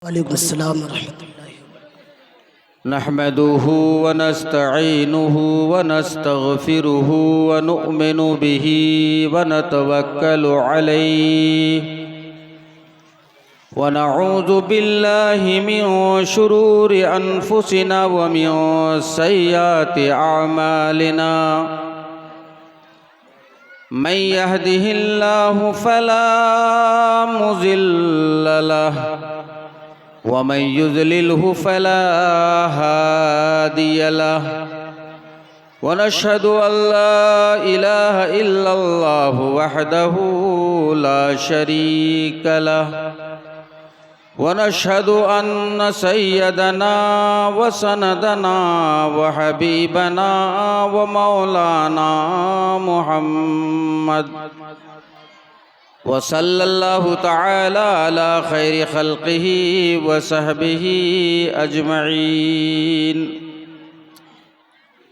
वालेकुम अस्सलाम वरहमतुल्लाहि नहमदुहु व नस्तईनुहु व नस्तगफिरुहु व नुअमिनु बिही व नतवक्कलु अलैहि व नऊज़ु बिल्लाहि मिन शुरूरि अनफुसिना व मिन सय्यिआति अअमालिना मन यहदिहिल्लाहु फला मुज़िल्ल लहु वमन युज़लिलहु फला हादिय लहु वनशहदु अल्ला इलाहा इल्लल्लाहु वहदहु ला शरीक लहु वनशहदु अन्न सय्यदना व सनदना व हबीबना व मौलाना मुहम्मद वसल्लल्लाहु तआला अला खैरि खल्क़िही व सहबिही अजमईन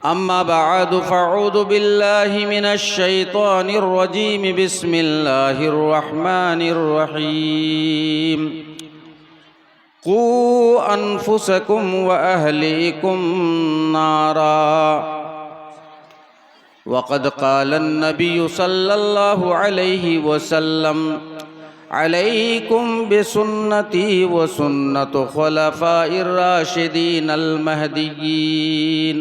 अम्मा बअदु फ़अऊज़ु बिल्लाहि मिनश शैतानिर रजीम बिस्मिल्लाहिर रहमानिर रहीम क़ू अनफुसकुम व अहलीकुम नारा वक़द क़ालन नबिय्यु सल्लल्लाहु अलैहि वसल्लम अलैकुम बिसुन्नती व सुन्नति खुलफ़ाइर राशिदीनल महदिय्यीन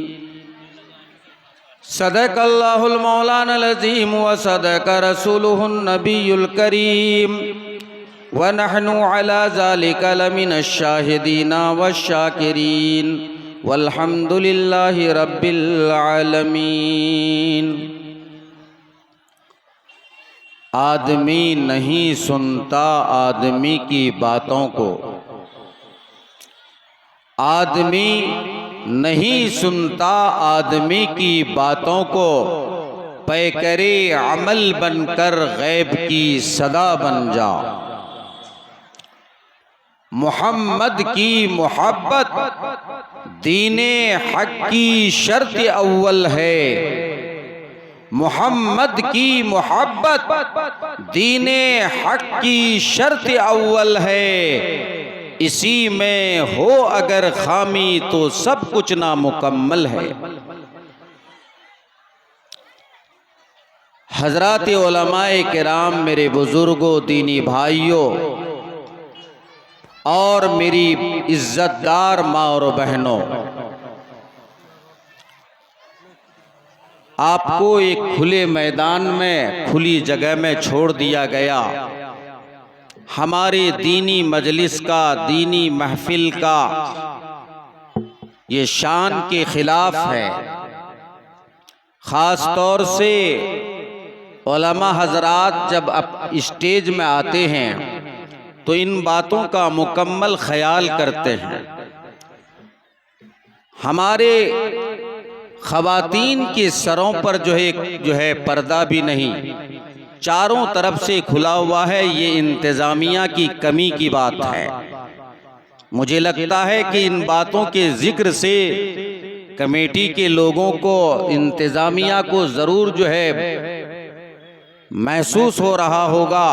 सदक़ल्लाहुल मौलानल अज़ीम व सदक़ रसूलुहुन नबियुल करीम व नहनु अला ज़ालिका लमिनश शाहिदीना वश्शाकिरीन वल्हम्दुलिल्लाहि रब्बिल आलमीन। आदमी नहीं सुनता आदमी की बातों को, आदमी नहीं सुनता आदमी की बातों को, पैकरे अमल बनकर गैब की सदा बन जा। मोहम्मद की मोहब्बत दीने हक की शर्त अव्वल है। मोहम्मद की मोहब्बत दीने हक की शर्त अव्वल है। इसी में हो अगर खामी तो सब कुछ नामुकम्मल है। हज़रात उलमाए किराम, मेरे बुजुर्गों, दीनी भाइयों और मेरी इज्जतदार माँ और बहनों, आपको एक खुले मैदान में, खुली जगह में छोड़ दिया गया। हमारे दीनी मजलिस का, दीनी महफिल का ये शान के खिलाफ है। ख़ास तौर से उलमा हजरात जब अब स्टेज में आते हैं तो इन बातों का मुकम्मल ख्याल करते हैं। हमारे ख़वातीन के सरों पर जो है पर्दा भी नहीं, चारों तरफ से खुला हुआ है। ये इंतज़ामिया की कमी की बात है। मुझे लगता है कि इन बातों के ज़िक्र से कमेटी के लोगों को, इंतज़ामिया को ज़रूर जो है महसूस हो रहा होगा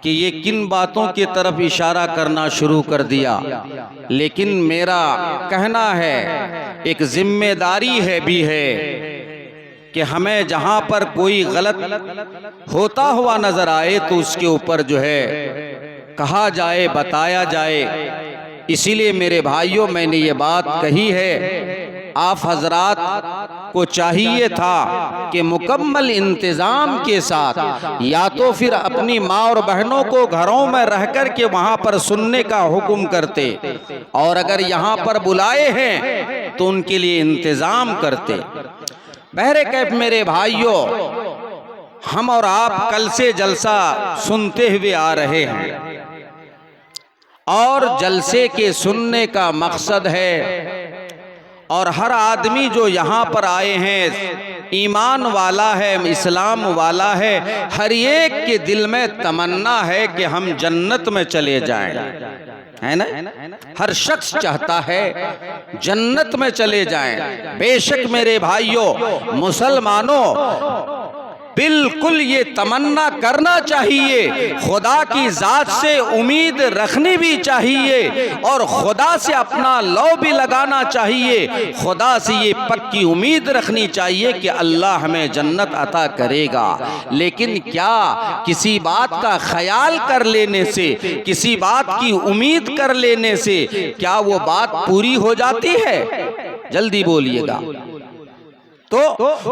कि ये किन बातों की तरफ इशारा करना शुरू कर दिया। लेकिन मेरा कहना है, एक जिम्मेदारी है भी है कि हमें जहाँ पर कोई गलत होता हुआ नजर आए तो उसके ऊपर जो है कहा जाए, बताया जाए। इसीलिए मेरे भाइयों, मैंने ये बात कही है, आप हजरात को चाहिए था कि मुकम्मल इंतज़ाम के साथ या तो फिर अपनी माँ और बहनों को घरों में रह कर के वहाँ पर सुनने का हुक्म करते, और अगर यहाँ पर बुलाए हैं तो उनके लिए इंतज़ाम करते। बहरे कैफ मेरे भाइयों, हम और आप कल से जलसा सुनते हुए आ रहे हैं, और जलसे के सुनने का मकसद है, और हर आदमी जो यहाँ पर आए हैं ईमान वाला है, इस्लाम वाला है। हर एक के दिल में तमन्ना है कि हम जन्नत में चले जाएं, है ना? हर शख्स चाहता है जन्नत में चले जाएं। बेशक मेरे भाइयों, मुसलमानों, बिल्कुल ये तमन्ना करना चाहिए, खुदा की जात से उम्मीद रखनी भी चाहिए और खुदा से अपना लौ भी लगाना चाहिए। खुदा से ये पक्की उम्मीद रखनी चाहिए कि अल्लाह हमें जन्नत अता करेगा। लेकिन क्या किसी बात का ख्याल कर लेने से, किसी बात की उम्मीद कर लेने से क्या वो बात पूरी हो जाती है? जल्दी बोलिएगा। तो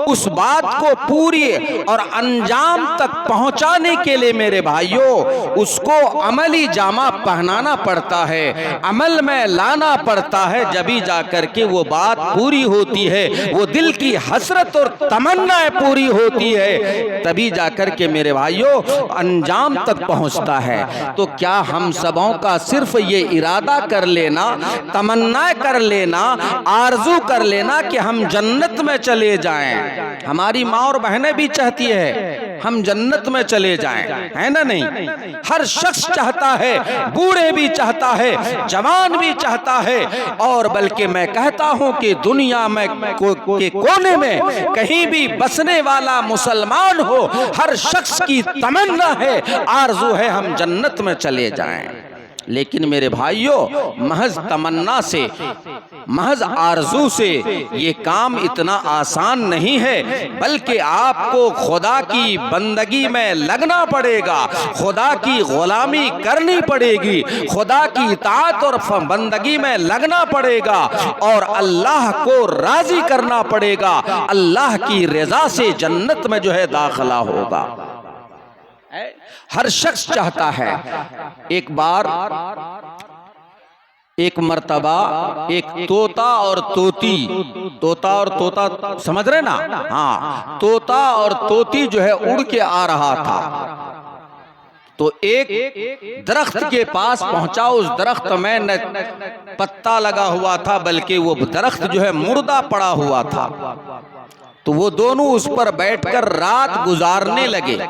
उस बात को पूरी और अंजाम तक पहुंचाने के लिए मेरे भाइयों उसको अमली जामा पहनाना पड़ता है, अमल में लाना पड़ता है, जभी जाकर के वो बात पूरी होती है, वो दिल की हसरत और तमन्नाएं पूरी होती है, तभी जाकर के मेरे भाइयों अंजाम तक पहुंचता है। तो क्या हम सबों का सिर्फ ये इरादा कर लेना, तमन्ना कर लेना, आरजू कर लेना कि हम जन्नत में चले जाएं? हमारी माँ और बहनें भी चाहती है हम जन्नत में चले जाएं, है ना? नहीं, हर शख्स चाहता है, बूढ़े भी चाहता है, जवान भी चाहता है, और बल्कि मैं कहता हूं कि दुनिया में के कोने में कहीं भी बसने वाला मुसलमान हो, हर शख्स की तमन्ना है, आरज़ू है हम जन्नत में चले जाएं। लेकिन मेरे भाइयों महज तमन्ना से, महज आरजू से ये काम इतना आसान नहीं है, बल्कि आपको खुदा की बंदगी में लगना पड़ेगा, खुदा की गुलामी करनी पड़ेगी, खुदा की इताअत और बंदगी में लगना पड़ेगा और अल्लाह को राजी करना पड़ेगा। अल्लाह की रज़ा से जन्नत में जो है दाखिला होगा। हर शख्स चाहता है। एक बार एक मर्तबा एक तोता और तोती, तोता और तोता समझ रहे ना? हाँ, तोता और तोती जो है उड़ के आ रहा था। तो एक दरख्त के पास पहुंचा, उस दरख्त में न पत्ता लगा हुआ था बल्कि वो दरख्त जो है मुर्दा पड़ा हुआ था। तो वो दोनों उस पर बैठकर रात गुजारने लगे।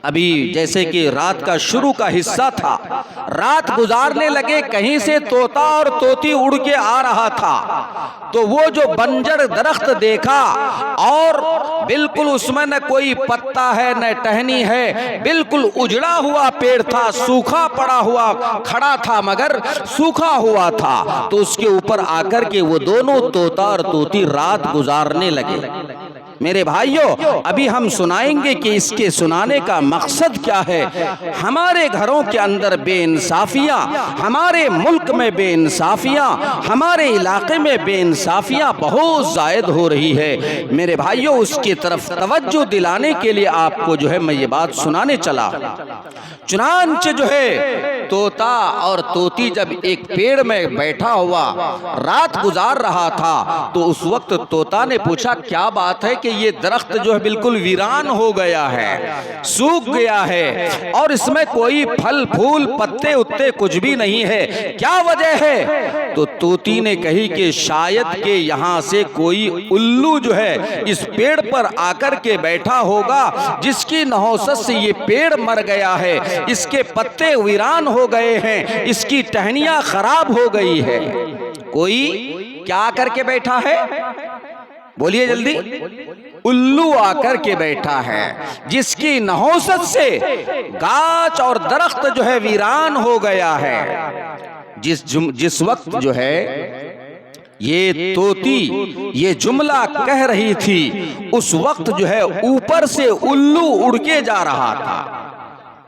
अभी जैसे कि रात का शुरू का हिस्सा था, रात गुजारने लगे। कहीं से तोता और तोती उड़ के आ रहा था, तो वो जो बंजर दरख्त देखा और बिल्कुल उसमें न कोई पत्ता है न टहनी है, बिल्कुल उजड़ा हुआ पेड़ था, सूखा पड़ा हुआ खड़ा था मगर सूखा हुआ था। तो उसके ऊपर आकर के वो दोनों तोता और तोती रात गुजारने लगे। मेरे भाइयों अभी हम सुनाएंगे कि इसके सुनाने का मकसद क्या है। हमारे घरों के अंदर बेइंसाफियां, हमारे मुल्क में बेइंसाफियां, हमारे इलाके में बेइंसाफियां बहुत जायद हो रही है। मेरे भाइयों उसकी तरफ तवज्जो दिलाने के लिए आपको जो है मैं ये बात सुनाने चला। चुनांचे जो है तोता और तोती जब एक पेड़ में बैठा हुआ रात गुजार रहा था, तो उस वक्त तोता ने पूछा क्या बात है कि ये दरख्त जो है बिल्कुल वीरान हो गया है, सूख गया है और इसमें कोई फल फूल पत्ते उत्ते कुछ भी नहीं है, क्या वजह है? तो तोती ने कही कि शायद के यहाँ से कोई उल्लू जो है इस पेड़ पर आकर के बैठा होगा, जिसकी नहौसत से ये पेड़ मर गया है, इसके पत्ते वीरान हो गए हैं, इसकी टहनियां खराब हो गई है। कोई क्या करके बैठा है? बोलिए जल्दी। उल्लू आकर के बैठा है, जिसकी नहौसत से गाछ और दरख्त जो है वीरान हो गया है। जिस वक्त जो है ये तोती ये जुमला कह रही थी, उस वक्त जो है ऊपर से उल्लू उड़ के जा रहा था।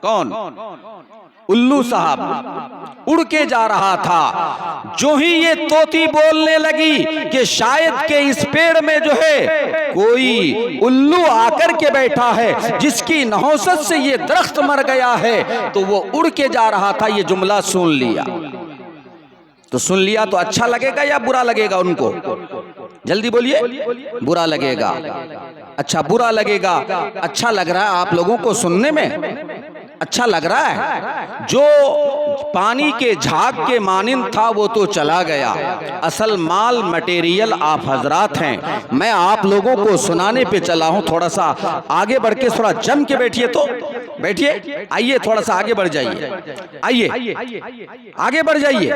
कौन? उल्लू साहब उड़ के जा रहा था। जो ही ये तोती बोलने लगी कि शायद के इस पेड़ में जो है कोई उल्लू आकर के बैठा है, जिसकी नहौसत से ये दरख्त मर गया है, तो वो उड़ के जा रहा था। ये जुमला सुन लिया, तो सुन लिया तो अच्छा लगेगा या बुरा लगेगा उनको? जल्दी बोलिए। बुरा लगेगा। अच्छा बुरा लगेगा। अच्छा लग रहा है आप लोगों को सुनने में? अच्छा लग रहा है? जो पानी के झाग के मानिंद था वो तो चला गया, असल माल मटेरियल आप हजरात हैं। मैं आप लोगों को सुनाने पे चला हूं। थोड़ा सा आगे बढ़ के थोड़ा जम के बैठिए, तो बैठिए, आइए थोड़ा सा आगे बढ़ जाइए, आइए आगे बढ़ जाइए।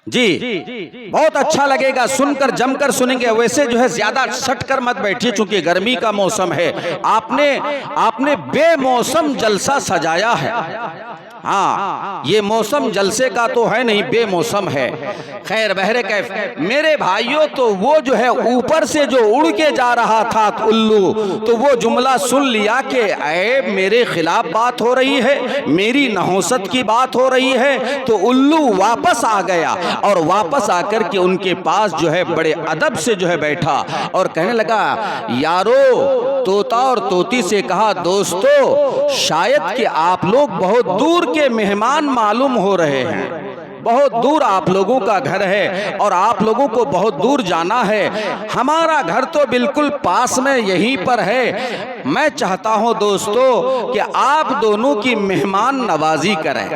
जी बहुत अच्छा लगेगा, सुनकर जमकर सुनेंगे। वैसे जो है ज्यादा सट कर मत बैठिए, चूंकि गर्मी का मौसम है। आपने बेमौसम जलसा सजाया है। हाँ, ये मौसम जलसे का तो है नहीं, बेमौसम है। खैर बहरे कैफ मेरे भाइयों, तो वो जो है ऊपर से जो उड़ के जा रहा था उल्लू, तो वो जुमला सुन लिया कि ऐ मेरे खिलाफ बात हो रही है, मेरी नहुसत की बात हो रही है। तो उल्लू वापस आ गया और वापस आकर के उनके पास जो है बड़े अदब से जो है बैठा और कहने लगा, यारो, तोता और तोती से कहा, दोस्तों शायद कि आप लोग बहुत दूर के मेहमान मालूम हो रहे हैं, बहुत दूर आप लोगों का घर है और आप लोगों को बहुत दूर जाना है। हमारा घर तो बिल्कुल पास में यहीं पर है। मैं चाहता हूं दोस्तों कि आप दोनों की मेहमान नवाजी करें।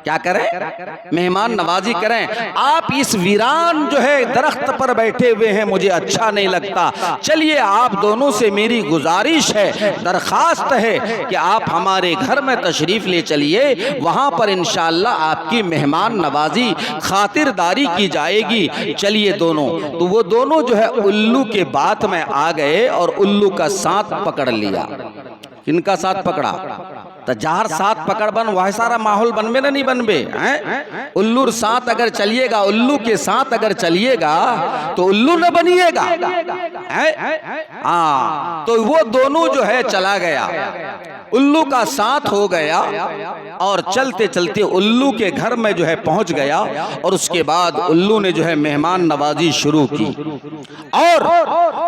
क्या करें? मेहमान नवाजी करें। आप इस वीरान जो है दरख्त पर बैठे हुए हैं, मुझे अच्छा नहीं लगता। चलिए आप दोनों से मेरी गुजारिश है, दरखास्त है कि आप हमारे घर में तशरीफ ले चलिए, वहां पर इंशाअल्लाह आपकी मेहमान नवाजी खातिरदारी की जाएगी। चलिए दोनों, तो वो दोनों जो है उल्लू के बात में आ गए और उल्लू का साथ पकड़ लिया। किनका साथ पकड़ा? तो जार साथ पकड़ बन वह सारा माहौल बनबे ना नहीं बनबे हैं? उल्लू साथ अगर चलिएगा, उल्लू के साथ अगर चलिएगा तो उल्लू न बनिएगा। हाँ, तो वो दोनों जो है चला गया, उल्लू का साथ हो गया और चलते चलते उल्लू के घर में जो है पहुंच गया। और उसके बाद उल्लू ने जो है मेहमान नवाजी शुरू की और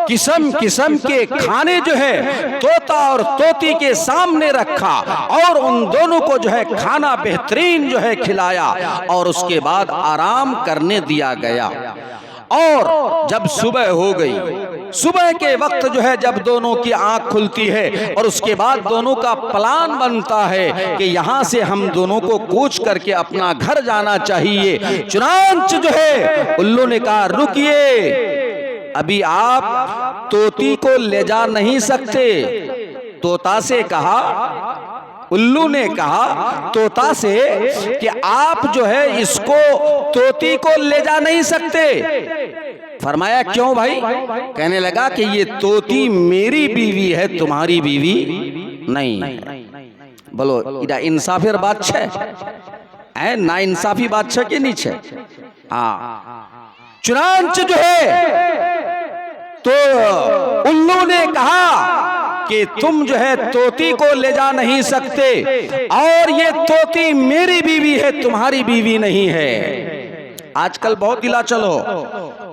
किस्म किस्म के खाने जो है तोता और तोती के सामने रखा और उन दोनों को जो है खाना बेहतरीन जो है खिलाया और उसके बाद आराम करने दिया गया। और जब सुबह हो गई, सुबह के वक्त जो है जब दोनों की आंख खुलती है और उसके बाद दोनों का प्लान बनता है कि यहाँ से हम दोनों को कूच करके अपना घर जाना चाहिए। चुनांच जो है उल्लू ने कहा, रुकिए, अभी आप तोती को ले जा नहीं सकते। तोता से कहा, उल्लू ने कहा तोता से कि आप जो है इसको तोती को ले जा नहीं सकते। फरमाया क्यों भाई? कहने लगा कि ये तोती मेरी बीवी है, तुम्हारी बीवी नहीं है। बोलो इधर इंसाफेर बात है ना, इंसाफी बात है कि नीचे? हाँ, चुनांच जो है तो उल्लू ने कहा कि तुम जो है तोती को ले जा नहीं सकते और ये तोती मेरी बीवी है, तुम्हारी बीवी नहीं है। आजकल बहुत इला चलो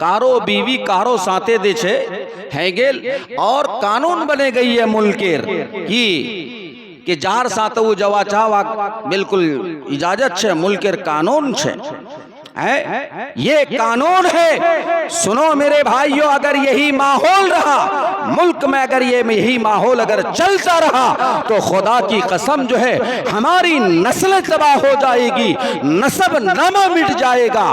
कारो बीवी कारो साथे दे छे है गेल और कानून बने गई है मुल्केर कि जार साथ वो जवा चावा बिल्कुल इजाजत छे, मुल्केर कानून छे है, ये कानून है। सुनो मेरे भाइयों, अगर यही माहौल रहा मुल्क में, अगर यही माहौल अगर चलता रहा तो खुदा की कसम जो है हमारी नस्ल तबाह हो जाएगी, नस्ब नामा मिट जाएगा।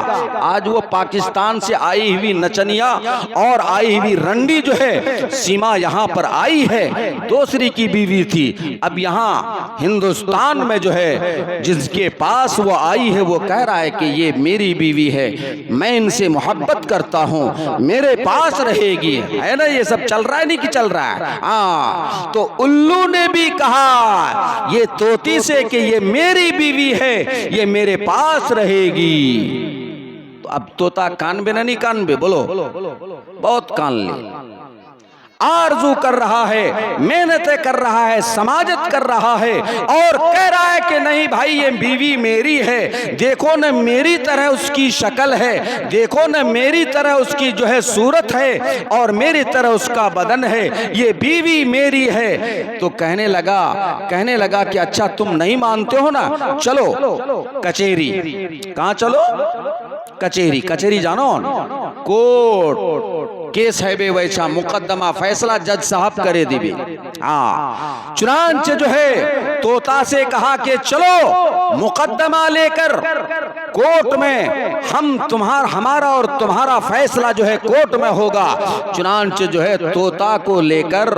आज वो पाकिस्तान से आई हुई नचनिया और आई हुई रंडी जो है सीमा यहाँ पर आई है, दूसरी की बीवी थी। अब यहाँ हिंदुस्तान में जो है जिसके पास वो आई है वो कह रहा है कि ये मेरी बीवी है, मैं इनसे मोहब्बत करता हूं, मेरे पास रहेगी। है ना, ये सब चल रहा है नहीं कि चल रहा है? हाँ, तो उल्लू ने भी कहा ये तोती से कि ये मेरी बीवी है, ये मेरे पास रहेगी। तो अब तोता कान बे ना नहीं कान बे? बोलो बहुत कान ले, आरजू कर रहा है, मेहनतें कर रहा है, समाजत कर रहा है और कह रहा है कि नहीं भाई ये बीवी मेरी है, देखो न मेरी तरह उसकी शक्ल है, देखो न मेरी तरह उसकी जो है सूरत है और मेरी तरह उसका बदन है, ये बीवी मेरी है। तो कहने लगा कि अच्छा तुम नहीं मानते हो ना, चलो कचेरी। कहाँ चलो? कचेरी। कचेरी जानो? कोर्ट केस है बे वैसा मुकदमा फैसला जज साहब करे दिबे। हाँ, चुनांचे जो है तोता से कहा कि चलो मुकद्दमा लेकर कोर्ट में हमारा और तुम्हारा फैसला जो है कोर्ट में होगा। चुनांचे जो है तोता को लेकर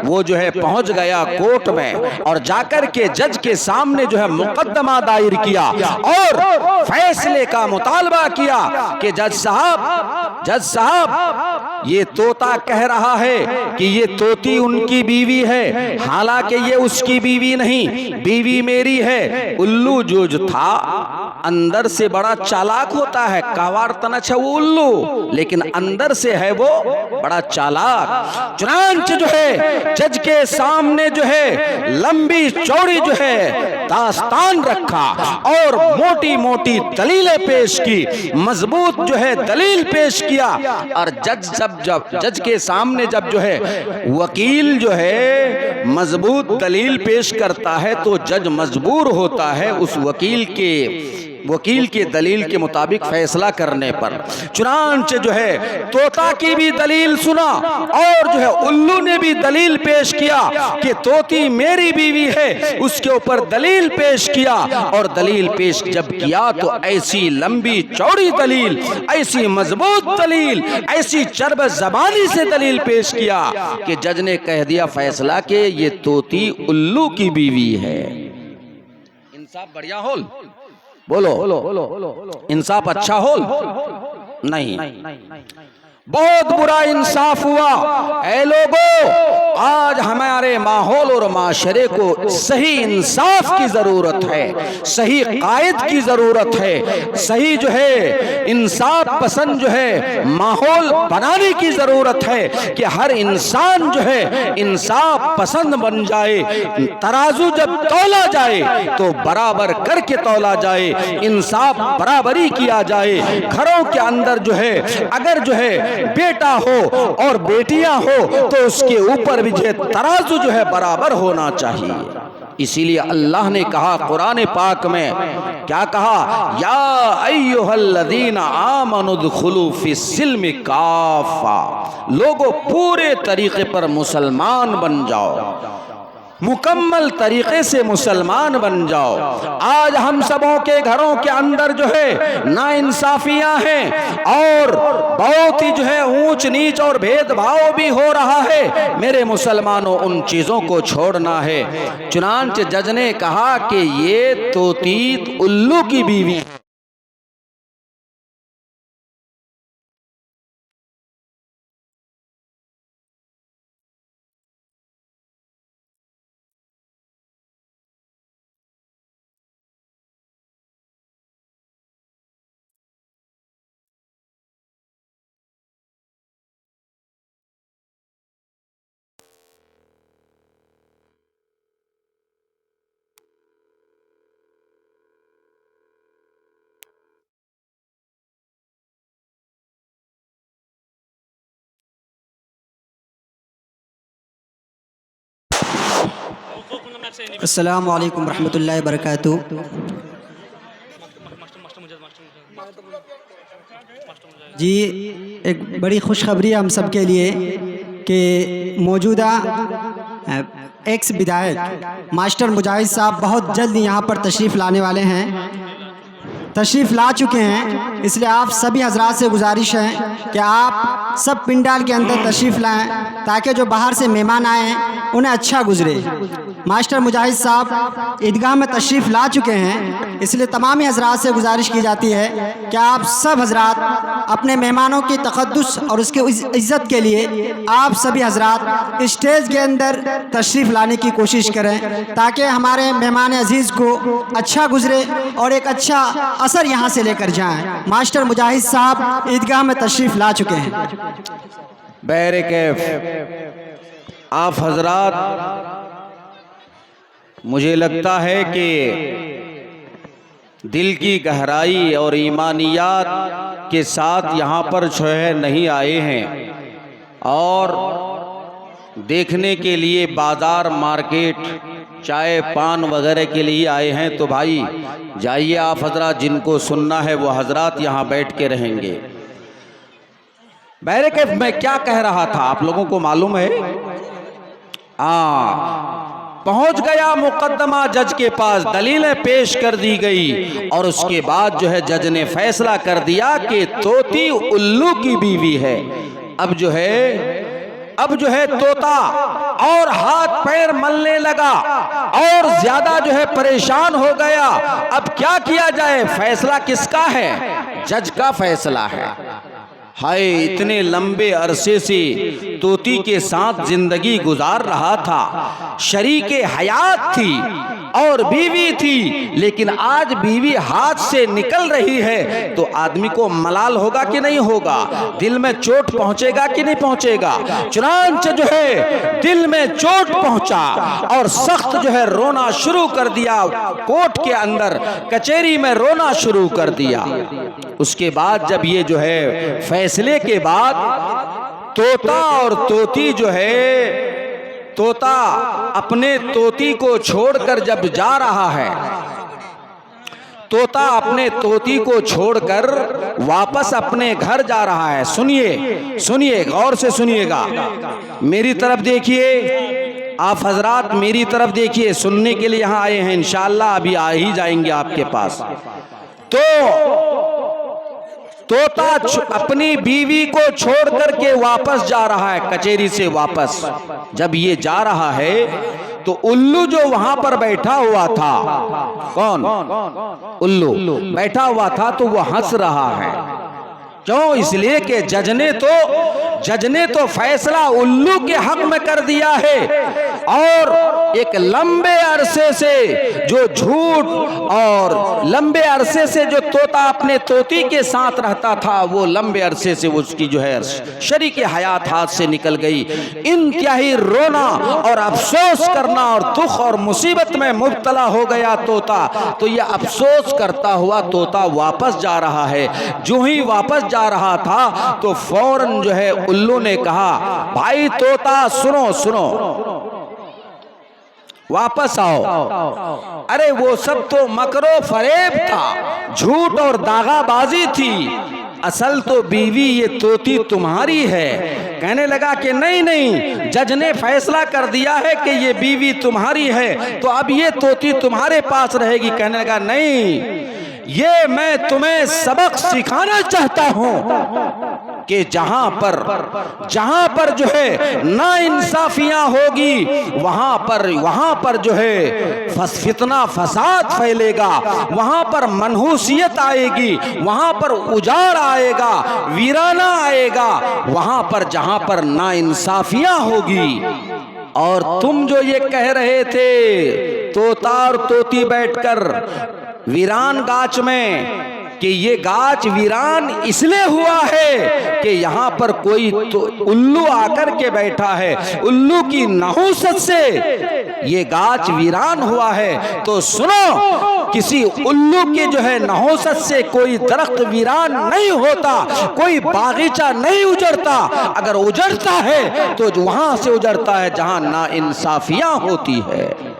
वो जो है पहुंच गया कोर्ट में और जाकर के जज के सामने जो है मुकद्दमा दायर किया और फैसले का मुतालबा किया कि जज साहब ये तोता कह रहा है कि ये तोती उनकी बीवी है, हालांकि ये उसकी बीवी नहीं, बीवी मेरी है। उल्लू जो था अंदर से बड़ा चालाक होता है, कावार तनच है वो उल्लू, लेकिन अंदर से है वो बड़ा चालाक। चुनांचे जो है जज के सामने जो है लंबी चौड़ी जो है दास्तान रखा और मोटी मोटी दलीलें पेश की, मजबूत जो है दलील पेश किया। और जज के सामने जब जो है वकील जो है मजबूत दलील पेश करता है तो जज मजबूर होता है उस वकील के दलील के मुताबिक फैसला करने पर। चुनांचे जो है तोता की भी दलील सुना और जो है उल्लू ने भी दलील पेश किया कि तोती मेरी बीवी है, उसके ऊपर दलील पेश किया। और दलील पेश जब किया तो ऐसी लंबी चौड़ी दलील, ऐसी मजबूत दलील, ऐसी चरब ज़बानी से दलील पेश किया कि जज ने कह दिया फैसला कि ये तोती उल्लू की बीवी है। इंसाफ बढ़िया होल, बोलो इंसाफ अच्छा हो? नहीं, बहुत बुरा इंसाफ हुआ। ऐ लोगों, आज हमारे माहौल और माशरे को सही इंसाफ की जरूरत है, सही कायद की जरूरत है, सही जो है इंसाफ पसंद जो है माहौल बनाने की जरूरत है कि हर इंसान जो है इंसाफ पसंद बन जाए। तराजू जब तौला जाए तो बराबर करके तौला जाए, इंसाफ बराबरी किया जाए। घरों के अंदर जो है अगर जो है बेटा हो और बेटियां हो तो उसके ऊपर भी जो तराजू जो है बराबर होना चाहिए। इसीलिए अल्लाह ने कहा कुरान पाक में, क्या कहा? या अय्युहल्लज़ीना आमनु दुखुलू फिस्सिल्मि काफ़ा, लोगों पूरे तरीके पर मुसलमान बन जाओ, मुकम्मल तरीके से मुसलमान बन जाओ। आज हम सबों के घरों के अंदर जो है नाइंसाफियां हैं और बहुत ही जो है ऊंच नीच और भेदभाव भी हो रहा है। मेरे मुसलमानों, उन चीजों को छोड़ना है। चुनांचे जज ने कहा कि ये तोती उल्लू की बीवी है। अस्सलामु अलैकुम रहमतुल्लाहि बरकातुहू। जी, एक बड़ी खुशखबरी हम सब के लिए कि मौजूदा एक्स विधायक मास्टर मुजाहिद साहब बहुत जल्द यहाँ पर तशरीफ़ लाने वाले हैं, तशरीफ़ ला चुके हैं। इसलिए आप सभी हजरात से गुजारिश है कि आप सब पिंडाल के अंदर तशरीफ़ लाएं ताकि जो बाहर से मेहमान आए हैं उन्हें अच्छा गुजरे। मास्टर मुजाहिद साहब ईदगाह में तशरीफ़ ला चुके हैं, इसलिए तमाम हजरात से गुजारिश की जाती है कि आप सब हजरात अपने मेहमानों की तक़द्दुस और उसके इज़्ज़त के लिए आप सभी हजरात स्टेज के अंदर तशरीफ़ लाने की कोशिश करें ताकि हमारे मेहमान अजीज़ को अच्छा गुजरे और एक अच्छा असर यहाँ से लेकर जाएं। मास्टर मुजाहिद साहब ईदगाह में तशरीफ़ ला चुके हैं। बैरकैफ आप हजरात, मुझे लगता है कि दिल की गहराई और ईमानियात के साथ यहाँ पर जो है नहीं आए हैं और देखने के लिए बाज़ार मार्केट चाय पान वगैरह के लिए आए हैं। तो भाई जाइए, आप हजरात जिनको सुनना है वो हजरात यहाँ बैठ के रहेंगे। बैरकैफ मैं क्या कह रहा था आप लोगों को मालूम है? पहुंच गया मुकदमा जज के पास, दलीलें पेश कर दी गई और उसके बाद जो है जज ने फैसला कर दिया कि तोती उल्लू की बीवी है। अब जो है तोता और हाथ पैर मलने लगा और ज्यादा जो है परेशान हो गया। अब क्या किया जाए? फैसला किसका है? जज का फैसला है। हाय, इतने लंबे अरसे से तोती के साथ जिंदगी गुजार रहा था, शरीके हयात थी और बीवी थी, लेकिन आज बीवी हाथ से निकल रही है तो आदमी को मलाल होगा कि नहीं होगा? दिल में चोट पहुंचेगा कि नहीं पहुंचेगा? चुनांच जो है दिल में चोट पहुंचा और सख्त जो है रोना शुरू कर दिया, कोर्ट के अंदर कचहरी में रोना शुरू कर दिया। उसके बाद जब ये जो है फैसले के बाद तोता और तोती जो है, तोता अपने तोती को छोड़कर जब जा रहा है, तोता अपने तोती को छोड़कर वापस अपने घर जा रहा है। सुनिए सुनिए, गौर से सुनिएगा, मेरी तरफ देखिए, आप हजरात मेरी तरफ देखिए, सुनने के लिए यहाँ आए हैं, इंशाअल्लाह अभी आ ही जाएंगे आपके पास। तो तोता अपनी बीवी को छोड़ करके वापस जा रहा है, कचहरी से वापस जब ये जा रहा है तो उल्लू जो वहां पर बैठा हुआ था, कौन? उल्लू बैठा हुआ था, तो वो हंस रहा है। क्यों? इसलिए कि जज ने तो फैसला उल्लू के हक में कर दिया है और एक लंबे अरसे से जो झूठ और लंबे अरसे से जो तोता अपने तोती के साथ रहता था, वो लंबे अरसे से उसकी जो है शरीके हयात हाथ से निकल गई। इंतहाई रोना और अफसोस करना और दुख और मुसीबत में मुब्तला हो गया तोता। तो ये अफसोस करता हुआ तोता वापस जा रहा है। जो ही वापस जा रहा था तो फौरन जो है उल्लू ने कहा, भाई तोता सुनो सुनो, वापस आओ। अरे वो सब तो मकरो फरेब था, झूठ और दागाबाजी थी, असल तो बीवी ये तोती तुम्हारी है। कहने लगा कि नहीं नहीं, जज ने फैसला कर दिया है कि ये बीवी तुम्हारी है, तो अब ये तोती तुम्हारे पास रहेगी। कहने लगा नहीं, ये मैं तुम्हें सबक सिखाना चाहता हूं कि जहां पर जो है नाइंसाफियां होगी, वहां पर जो है फितना फसाद फैलेगा, वहां पर मनहूसियत आएगी, वहां पर उजाड़ आएगा, वीराना आएगा, वहां पर जहां पर नाइंसाफियां होगी। और तुम जो ये कह रहे थे तोता और तोती बैठकर वीरान गाछ में कि ये गाछ वीरान इसलिए हुआ है कि यहाँ पर कोई तो उल्लू आकर के बैठा है, उल्लू की नहुसत से ये गाछ वीरान हुआ है। तो सुनो, किसी उल्लू के जो है नहुसत से कोई दरख्त वीरान नहीं होता, कोई बागीचा नहीं उजड़ता। अगर उजड़ता है तो वहां से उजड़ता है जहां नाइंसाफियां होती है।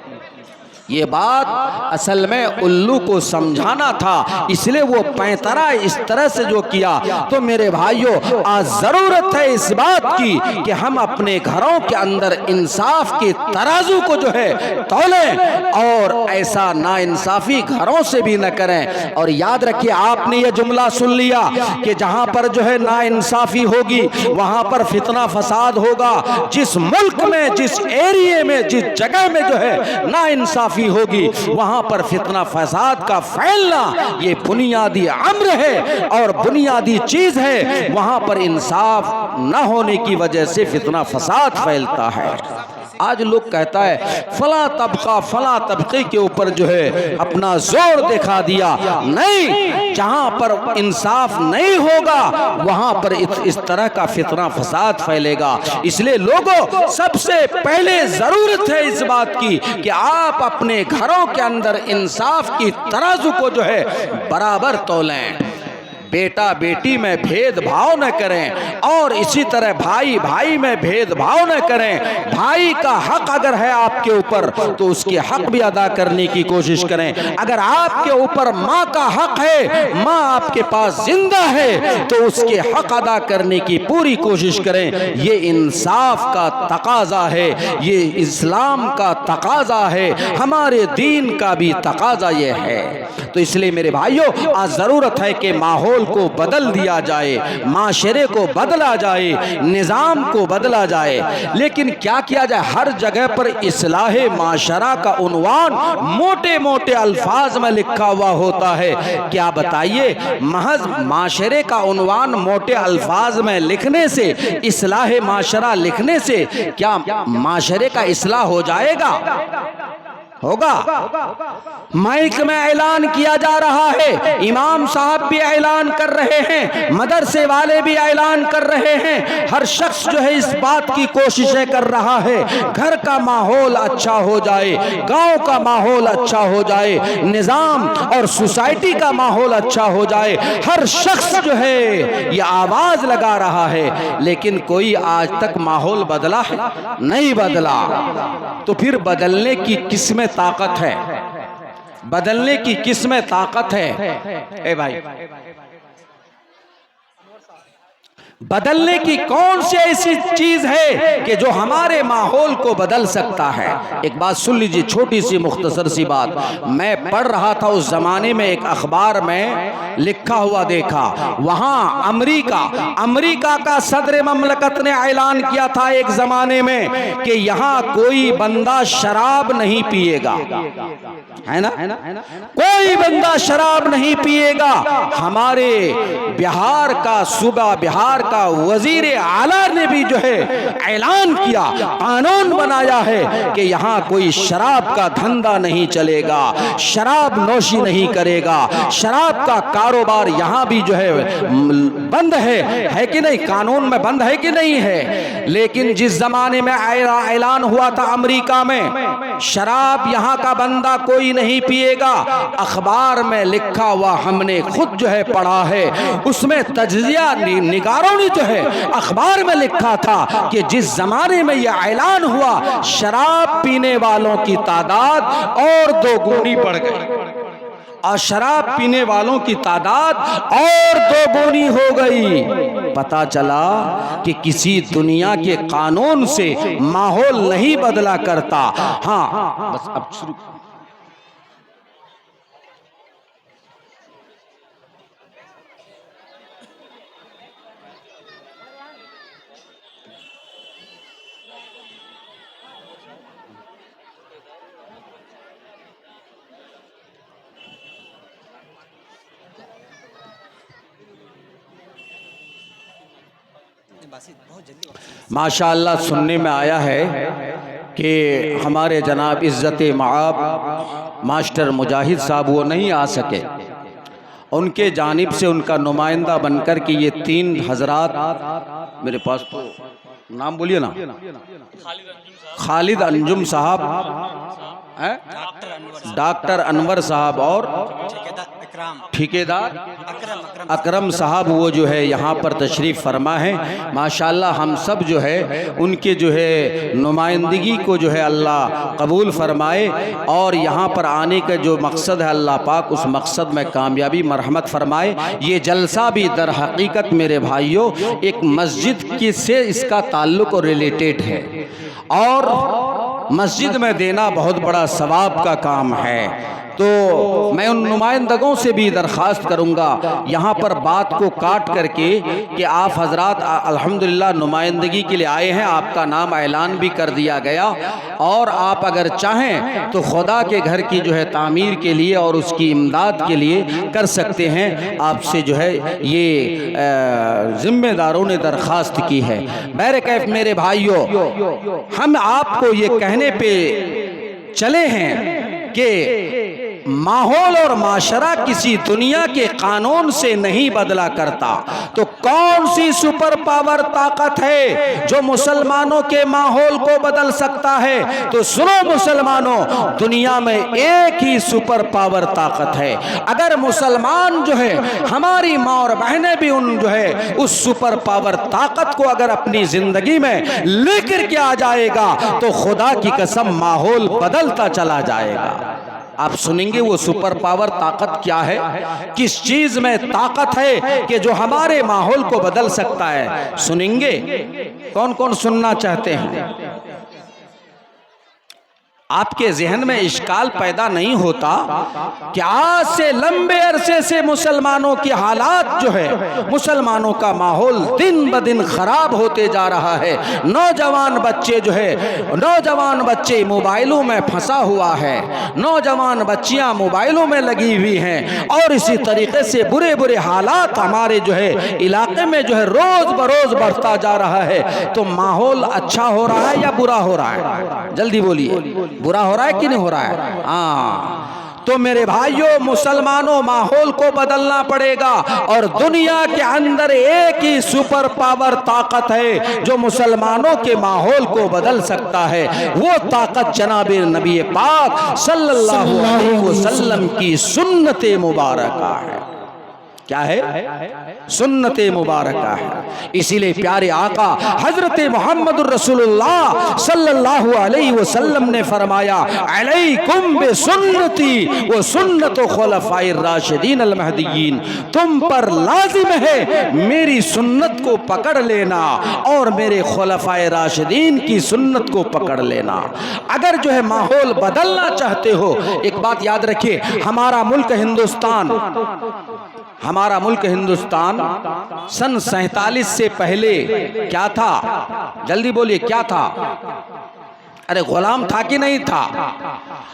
ये बात असल में उल्लू को समझाना था, इसलिए वो पैंतरा इस तरह से जो किया। तो मेरे भाइयों, आज जरूरत है इस बात की कि हम अपने घरों के अंदर इंसाफ के तराजू को जो है तौलें और ऐसा नाइंसाफी घरों से भी न करें। और याद रखिए, आपने ये जुमला सुन लिया कि जहां पर जो है नाइंसाफी होगी वहां पर फितना फसाद होगा। जिस मुल्क में, जिस एरिया में, जिस जगह में जो है नाइंसाफी होगी वहां पर फितना फसाद का फैलना ये बुनियादी अम्र है और बुनियादी चीज है। वहां पर इंसाफ न होने की वजह से फितना फसाद फैलता है। आज लोग कहता है फला तबका फला तबके के ऊपर जो है अपना जोर दिखा दिया। नहीं, जहां पर इंसाफ नहीं होगा वहां पर इस तरह का फितना फसाद फैलेगा। इसलिए लोगों, सबसे पहले जरूरत है इस बात की कि आप अपने घरों के अंदर इंसाफ की तराजू को जो है बराबर तौलें। बेटा बेटी में भेदभाव न करें और इसी तरह भाई भाई में भेदभाव न करें। भाई का हक अगर है आपके ऊपर तो उसके हक भी अदा करने की कोशिश करें। अगर आपके ऊपर माँ का हक है, माँ आपके पास जिंदा है, तो उसके हक अदा करने की पूरी कोशिश करें। ये इंसाफ का तकाजा है, ये इस्लाम का तकाजा है, हमारे दीन का भी तकाजा ये है। तो इसलिए मेरे भाइयों, आज जरूरत है कि माहौल को बदल दिया जाए, माशरे को बदला जाए, निज़ाम को बदला जाए। लेकिन क्या किया जाए? हर जगह पर इस्लाहे माशरा का उन्वान मोटे मोटे अल्फाज में लिखा हुआ होता है। क्या बताइए, महज माशरे का उन्वान मोटे अल्फाज में लिखने से, इस्लाहे माशरा लिखने से क्या माशरे का इस्लाह हो जाएगा? होगा? माइक में ऐलान किया जा रहा है, इमाम साहब भी ऐलान कर रहे हैं, मदरसे वाले भी ऐलान कर रहे हैं, हर शख्स जो है इस बात की कोशिशें कर रहा है घर का माहौल अच्छा हो जाए, गांव का माहौल अच्छा हो जाए, निज़ाम और सोसाइटी का माहौल अच्छा हो जाए। हर शख्स जो है ये आवाज लगा रहा है, लेकिन कोई आज तक माहौल बदला है? नहीं बदला। तो फिर बदलने की किसमें ताकत है? बदलने की किसमें ताकत है? ए भाई, बदलने की कौन सी ऐसी चीज है कि जो हमारे माहौल को बदल सकता है? एक बात सुन लीजिए, छोटी सी मुख्तसर सी बात। मैं पढ़ रहा था उस जमाने में, एक अखबार में लिखा हुआ देखा, वहां अमेरिका का सदर ममलकत ने ऐलान किया था एक जमाने में कि यहां कोई बंदा शराब नहीं पिएगा, है ना? कोई बंदा शराब नहीं पिएगा। हमारे बिहार का सूबा, बिहार का वजीर आला ने भी जो है ऐलान किया, कानून बनाया है कि यहाँ कोई शराब का धंधा नहीं चलेगा, शराब नोशी नहीं करेगा, शराब का कारोबार यहाँ भी जो है बंद है कि नहीं? कानून में बंद है कि नहीं है? लेकिन जिस जमाने में ऐलान हुआ था अमेरिका में, शराब यहाँ का बंदा कोई नहीं पिएगा, अखबार में लिखा हुआ हमने खुद जो है पढ़ा है, उसमें तज्जिया निगारों ने जो है अखबार में लिखा था कि जिस जमाने में यह ऐलान हुआ, शराब पीने वालों की तादाद और 2 गुनी बढ़ गई, और शराब पीने वालों की तादाद और 2 गुनी हो गई। पता चला कि किसी दुनिया के कानून से माहौल नहीं बदला करता। हाँ, बस अब शुरू। माशाअल्लाह सुनने में आया है कि हमारे जनाब इज़्ज़त मआब मास्टर मुजाहिद साहब वो नहीं आ सके, उनके जानिब से उनका नुमाइंदा बनकर के ये 3 हजरात, मेरे पास तो नाम बोलिए ना, खालिद अंजुम साहब, डॉक्टर अनवर साहब और ठेकेदार अकरम साहब, वो जो है यहाँ पर तशरीफ़ फरमा है। माशाअल्लाह हम सब जो है उनके जो है नुमाइंदगी को जो है अल्लाह कबूल फरमाए, और यहाँ पर आने का जो मकसद है अल्लाह पाक उस मकसद में कामयाबी मरहमत फरमाए। ये जलसा भी दर हकीकत मेरे भाइयों एक मस्जिद की से इसका ताल्लुक़ और रिलेटेड है, और मस्जिद में देना बहुत बड़ा सवाब का काम है। तो मैं उन नुमाइंदगों से भी दरख्वास्त करूंगा यहाँ पर बात को काट करके कि आप हजरात अल्हम्दुलिल्लाह नुमाइंदगी के लिए आए हैं, आपका नाम ऐलान भी कर दिया गया, और आप अगर चाहें तो खुदा के घर की जो है तामीर के लिए और उसकी इमदाद के लिए कर सकते हैं। आपसे जो है ये जिम्मेदारों ने दरख्वास्त की है। बहरकैफ मेरे भाइयों, हम आपको ये कहने पे चले हैं कि माहौल और माशरा किसी दुनिया के कानून से नहीं बदला करता, तो कौन सी सुपर पावर ताकत है जो मुसलमानों के माहौल को बदल सकता है? तो सुनो मुसलमानों, दुनिया में एक ही सुपर पावर ताकत है। अगर मुसलमान जो है, हमारी माँ और बहनें भी उन जो है उस सुपर पावर ताकत को अगर अपनी जिंदगी में लेकर के आ जाएगा तो खुदा की कसम माहौल बदलता चला जाएगा। आप सुनेंगे वो सुपर पावर ताकत क्या है, किस चीज में ताकत है कि जो हमारे माहौल को बदल सकता है। सुनेंगे? कौन कौन सुनना चाहते हैं? आपके जहन में इश्काल पैदा नहीं होता कि आज से लंबे अरसे से मुसलमानों की हालात जो है, मुसलमानों का माहौल दिन ब दिन खराब होते जा रहा है। नौजवान बच्चे जो है, नौजवान बच्चे मोबाइलों में फंसा हुआ है, नौजवान बच्चियां मोबाइलों में लगी हुई हैं, और इसी तरीके से बुरे बुरे हालात हमारे जो है इलाके में जो है रोज बरोज बढ़ता जा रहा है। तो माहौल अच्छा हो रहा है या बुरा हो रहा है? जल्दी बोलिए, बुरा हो रहा है कि नहीं हो रहा है? हाँ, तो मेरे भाइयों मुसलमानों, माहौल को बदलना पड़ेगा। और दुनिया के अंदर एक ही सुपर पावर ताकत है जो मुसलमानों के माहौल को बदल सकता है। वो ताकत जनाबे नबी पाक सल्लल्लाहु अलैहि वसल्लम की सुन्नते मुबारका है। क्या है? सुन्नते मुबारका है। इसीलिए प्यारे आका हजरत मोहम्मद रसूलुल्लाह सल्लल्लाहु अलैहि वसल्लम ने फरमाया, अलैकुम बिसुन्नती व सुन्नत खुलफाए राशिदीन अल महदीयीन, तुम पर लाजिम है मेरी सुन्नत को पकड़ लेना और मेरे खुलफाए राशिदीन की सुन्नत को पकड़ लेना। अगर जो है माहौल बदलना चाहते हो, एक बात याद रखिए, हमारा मुल्क हिंदुस्तान सन 47 से पहले क्या था? जल्दी बोलिए, क्या था? अरे गुलाम था कि नहीं था?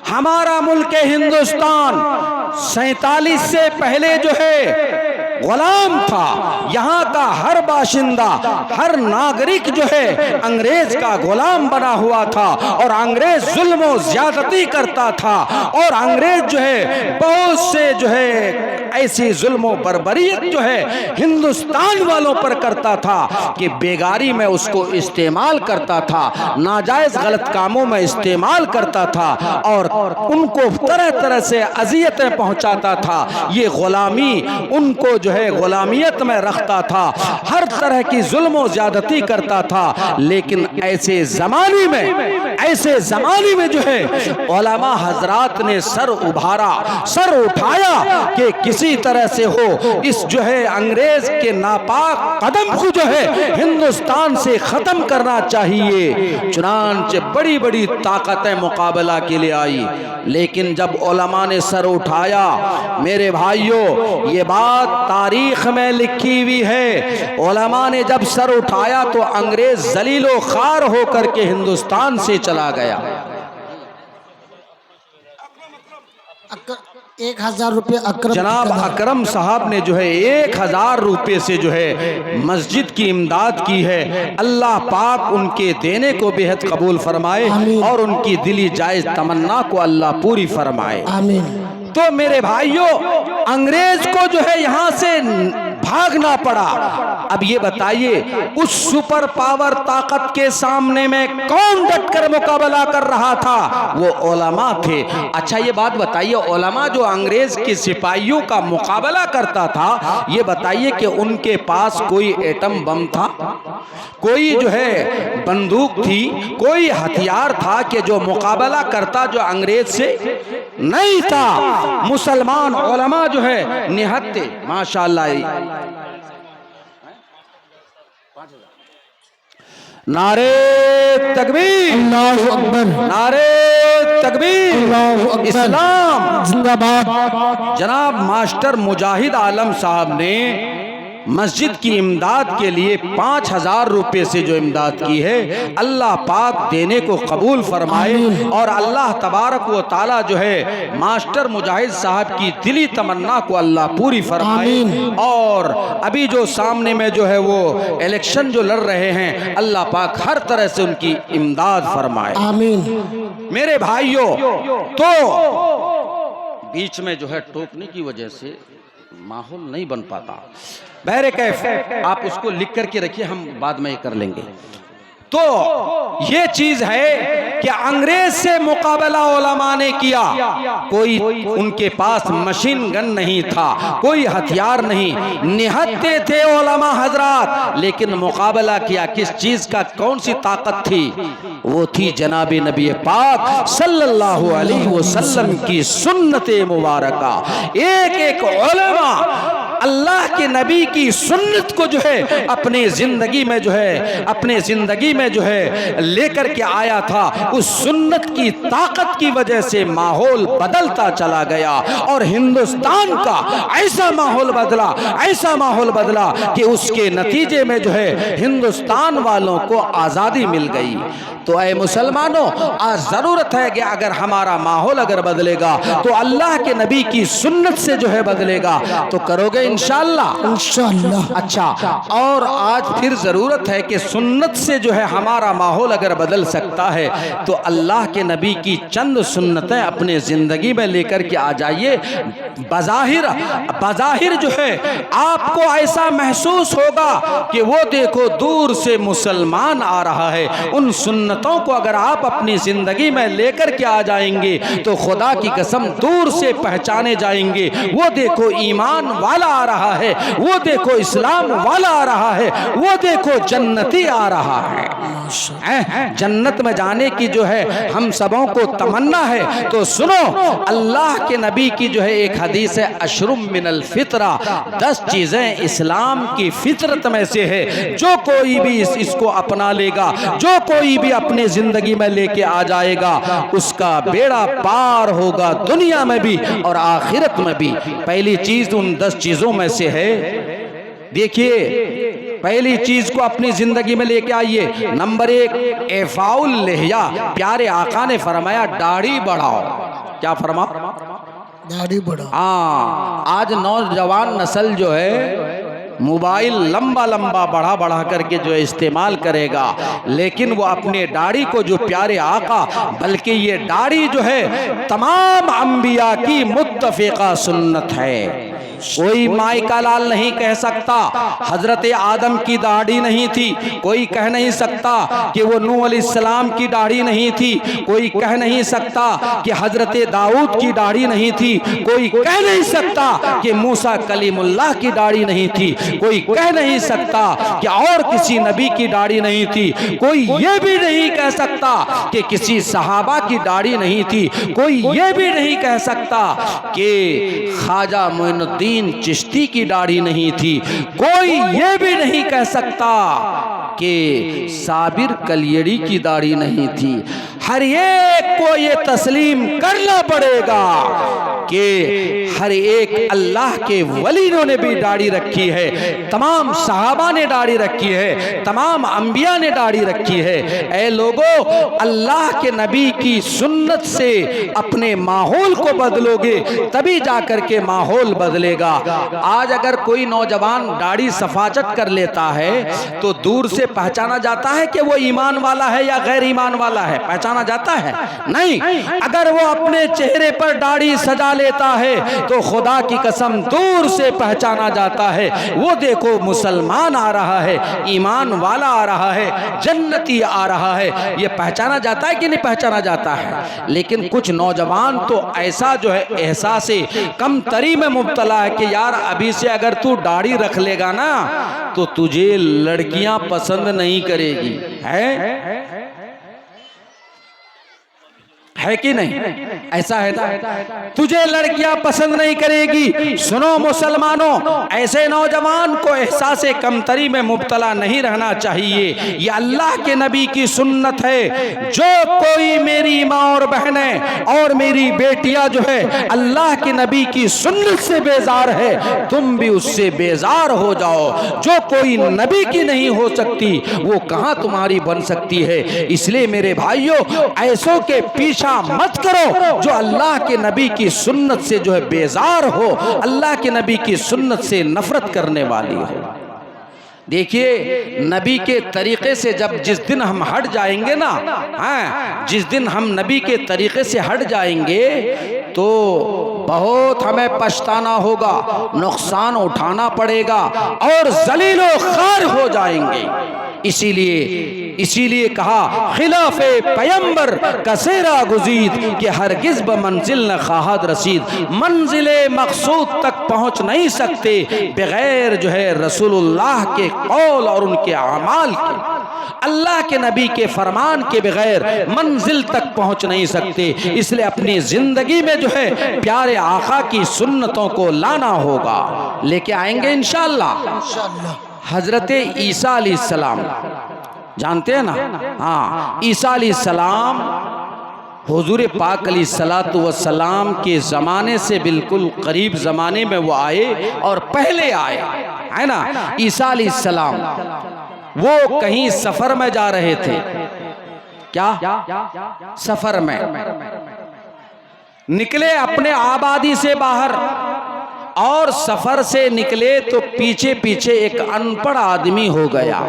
हमारा मुल्क हिंदुस्तान 47 से पहले जो है गुलाम था। यहाँ का हर बाशिंदा, हर नागरिक जो है अंग्रेज का गुलाम बना हुआ था, और अंग्रेज जुल्म और ज्यादती करता था, और अंग्रेज जो है बहुत से जो है ऐसी जुल्म और बर्बरियत जो है हिंदुस्तान वालों पर करता था कि बेगारी में उसको इस्तेमाल करता था, नाजायज गलत कामों में इस्तेमाल करता था, और उनको तरह तरह से अजियतें पहुंचाता था। ये गुलामी उनको जो है गुलामियत में रखता था, हर तरह की जुल्म और ज्यादती करता था। लेकिन ऐसे जमाने में जो है उलमा हजरात ने सर उभारा, सर उठाया कि किसी तरह से हो इस जो है अंग्रेज के नापाक कदम को जो है हिंदुस्तान से खत्म करना चाहिए। चुनांचे बड़ी बड़ी ताकतें मुकाबला के लिए आई, लेकिन जब उलमा ने सर उठाया, मेरे भाइयों ये बात तारीख में लिखी हुई है, उलमा ने जब सर उठाया तो अंग्रेज जलीलो खार होकर के हिंदुस्तान से चला गया। 1000 रुपये जनाब अकरम साहब ने जो है 1000 रुपये से जो है मस्जिद की इमदाद की है। अल्लाह पाक उनके देने को बेहद कबूल फरमाए और उनकी दिली जायज तमन्ना को अल्लाह पूरी फरमाए। आमीन। तो मेरे भाइयों, अंग्रेज को जो है यहाँ से भागना पड़ा। अब ये बताइए उस सुपर पावर ताकत के सामने में कौन डटकर मुकाबला कर रहा था? वो उलमा थे। अच्छा ये बात बताइए, उलमा जो अंग्रेज के सिपाहियों का मुकाबला करता था, ये बताइए कि उनके पास कोई एटम बम था, कोई जो है बंदूक थी, कोई हथियार था कि जो मुकाबला करता जो अंग्रेज से? नहीं था। मुसलमान उलमा जो है निहत्ते माशाअल्लाह। नारे तकबीर, अल्लाहु अकबर, नारे तकबीर, अल्लाहु अकबर, इस्लाम जिंदाबाद। जनाब मास्टर मुजाहिद आलम साहब ने मस्जिद की इमदाद के लिए 5000 रुपये से जो इमदाद की है, अल्लाह पाक देने को कबूल फरमाए और अल्लाह तबारक व ताला जो है मास्टर मुजाहिद साहब की दिली तमन्ना को अल्लाह पूरी फरमाए। और अभी जो सामने में जो है वो इलेक्शन जो लड़ रहे हैं, अल्लाह पाक हर तरह से उनकी इमदाद फरमाए। आमीन। मेरे भाइयों, तो बीच में जो है टोकने की वजह से माहौल नहीं बन पाता। बहरे कैफ आप उसको लिख करके रखिए, हम बाद में ये कर लेंगे। तो ये चीज है कि अंग्रेज से मुकाबला उलमा ने किया, कोई उनके पास मशीन गन नहीं था, कोई हथियार नहीं, निहत्ते थे उलमा हजरात, लेकिन मुकाबला किया किस चीज का, कौन सी ताकत थी? वो थी जनाबे नबी पाक सल्लल्लाहु अलैहि वसल्लम की सुन्नते मुबारका। एक एक उलमा अल्लाह के नबी की सुन्नत को जो है अपनी जिंदगी में जो है, अपने जिंदगी में जो है लेकर के आया था। उस सुन्नत की ताकत की वजह से माहौल बदलता चला गया और हिंदुस्तान का ऐसा माहौल बदला, ऐसा माहौल बदला कि उसके नतीजे में जो है हिंदुस्तान वालों को आजादी मिल गई। तो ऐ मुसलमानों, आज जरूरत है कि अगर हमारा माहौल अगर बदलेगा तो अल्लाह के नबी की सुन्नत से जो है बदलेगा। तो करोगे इंशाअल्लाह? इंशाअल्लाह। अच्छा, और आज फिर जरूरत है कि सुन्नत से जो है हमारा माहौल अगर बदल सकता है तो अल्लाह के नबी की चंद सुन्नतें अपने जिंदगी में लेकर के आ जाइए। बज़ाहिर जो है आपको ऐसा महसूस होगा कि वो देखो दूर से मुसलमान आ रहा है। उन सुन्नतों को अगर आप अपनी जिंदगी में लेकर के आ जाएंगे तो खुदा की कसम दूर से पहचाने जाएंगे। वो देखो ईमान वाला आ रहा है, वो देखो इस्लाम वाला आ रहा है, वो देखो जन्नती आ रहा है। जन्नत में जाने की जो है हम सबों को तमन्ना है। तो सुनो, अल्लाह के नबी की जो है एक हदीस है, अशरुम मिनल फितरा, 10 चीजें इस्लाम की फितरत में से है। जो कोई भी इसको अपना लेगा, जो कोई भी अपने जिंदगी में लेके आ जाएगा, उसका बेड़ा पार होगा दुनिया में भी और आखिरत में भी। पहली चीज उन 10 चीजों में से है। देखिए, पहली चीज को अपनी जिंदगी में लेके आइए। नंबर 1, एफाउल लेहिया। प्यारे आका ने फरमाया दाढ़ी बढ़ाओ। क्या फरमा? दाढ़ी बढ़ाओ। हाँ, आज नौजवान नस्ल जो है मोबाइल लंबा लंबा बढ़ा बढ़ा करके जो इस्तेमाल करेगा, लेकिन वो अपने दाढ़ी को, जो प्यारे आका, बल्कि ये दाढ़ी जो है तमाम अंबिया की मुत्तफिका सुन्नत है। कोई माई का लाल नहीं कह सकता हजरत आदम की दाढ़ी नहीं थी। कोई कह नहीं सकता कि वो नूह अलैहिस्सलाम की दाढ़ी नहीं थी। कोई कह नहीं सकता कि हजरत दाऊद की दाढ़ी नहीं थी। कोई कह नहीं सकता कि मूसा कलीमुल्लाह की दाढ़ी नहीं थी। कोई कह नहीं सकता कि और किसी नबी की दाढ़ी नहीं थी। कोई ये भी नहीं कह सकता कि किसी सहाबा की दाढ़ी नहीं थी। कोई ये भी नहीं कह सकता कि ख्वाजा मोइनुद्दीन चिश्ती की दाढ़ी नहीं थी। कोई ये भी नहीं कह सकता कि साबिर कलियड़ी की दाढ़ी नहीं थी। हर एक को ये तस्लीम करना पड़ेगा कि हर एक अल्लाह के वलियों ने भी दाढ़ी रखी है, तमाम सहाबा ने दाढ़ी रखी है, तमाम अंबिया ने दाढ़ी रखी है। ऐ लोगों, अल्लाह के नबी की सुन्नत से अपने माहौल को बदलोगे तभी जाकर के माहौल बदलेगा। आज अगर कोई नौजवान दाढ़ी सफाचट कर लेता है तो दूर से पहचाना जाता है कि वो ईमान वाला है या गैर ईमान वाला है? पहचाना जाता है? नहीं। अगर वो अपने चेहरे पर दाढ़ी सजा लेता है तो खुदा की कसम दूर से पहचाना जाता है। वो देखो मुसलमान आ रहा है, ईमान वाला आ रहा है, जन्नती आ रहा है। ये पहचाना जाता है कि नहीं पहचाना जाता है? लेकिन कुछ नौजवान तो ऐसा जो है एहसास कमतरी में मुब्तला है कि यार अभी से अगर तू दाढ़ी रख लेगा ना तो तुझे लड़कियां पसंद नहीं करेगी। है कि नहीं? ऐसा है ना, तुझे लड़कियां पसंद नहीं करेगी। सुनो मुसलमानों, ऐसे नौजवान को एहसास कमतरी में मुब्तला नहीं रहना चाहिए। ये अल्लाह के नबी की सुन्नत है। जो कोई मेरी माँ और बहनें और मेरी बेटियां जो है अल्लाह के नबी की सुन्नत से बेजार है, तुम भी उससे बेजार हो जाओ। जो कोई नबी की नहीं हो सकती वो कहां तुम्हारी बन सकती है? इसलिए मेरे भाइयों, ऐसों के पीछा मत करो जो अल्लाह के नबी की सुन्नत से जो है बेजार हो, अल्लाह के नबी की सुन्नत से नफरत करने वाली हो। देखिए नबी के तरीक़े से जब जिस दिन हम हट जाएंगे ना, हाँ, जिस दिन हम नबी के तरीक़े से हट जाएंगे तो बहुत हमें पछताना होगा, नुकसान उठाना पड़ेगा और ज़लीलो ख़ार हो जाएंगे। इसीलिए कहा खिलाफे पैगंबर कसेरा गुजीद कि हरगिज़ ब मंजिल न खाहद रसीद, मंजिले मकसूद तक पहुँच नहीं सकते बगैर जो है रसूलुल्लाह के कौल और उनके अमाल के। अल्लाह के नबी के फरमान के बगैर मंजिल तक पहुँच नहीं सकते। इसलिए अपनी ज़िंदगी में जो है प्यारे आका की सुन्नतों को लाना होगा, लेके आएंगे इंशाअल्लाह। हज़रत ईसा अलैहिस्सलाम जानते हैं ना, हाँ, ईसा अलैहिस्सलाम हुजूर पाक अलैहिस्सलातु वस्सलाम के ज़माने से बिल्कुल करीब ज़माने में वो आए और पहले आए, है ना। ईसा अलैहिस्सलाम वो कहीं सफ़र में जा रहे थे, क्या सफ़र में निकले अपने आबादी से बाहर, और सफर से निकले तो पीछे पीछे एक अनपढ़ आदमी हो गया।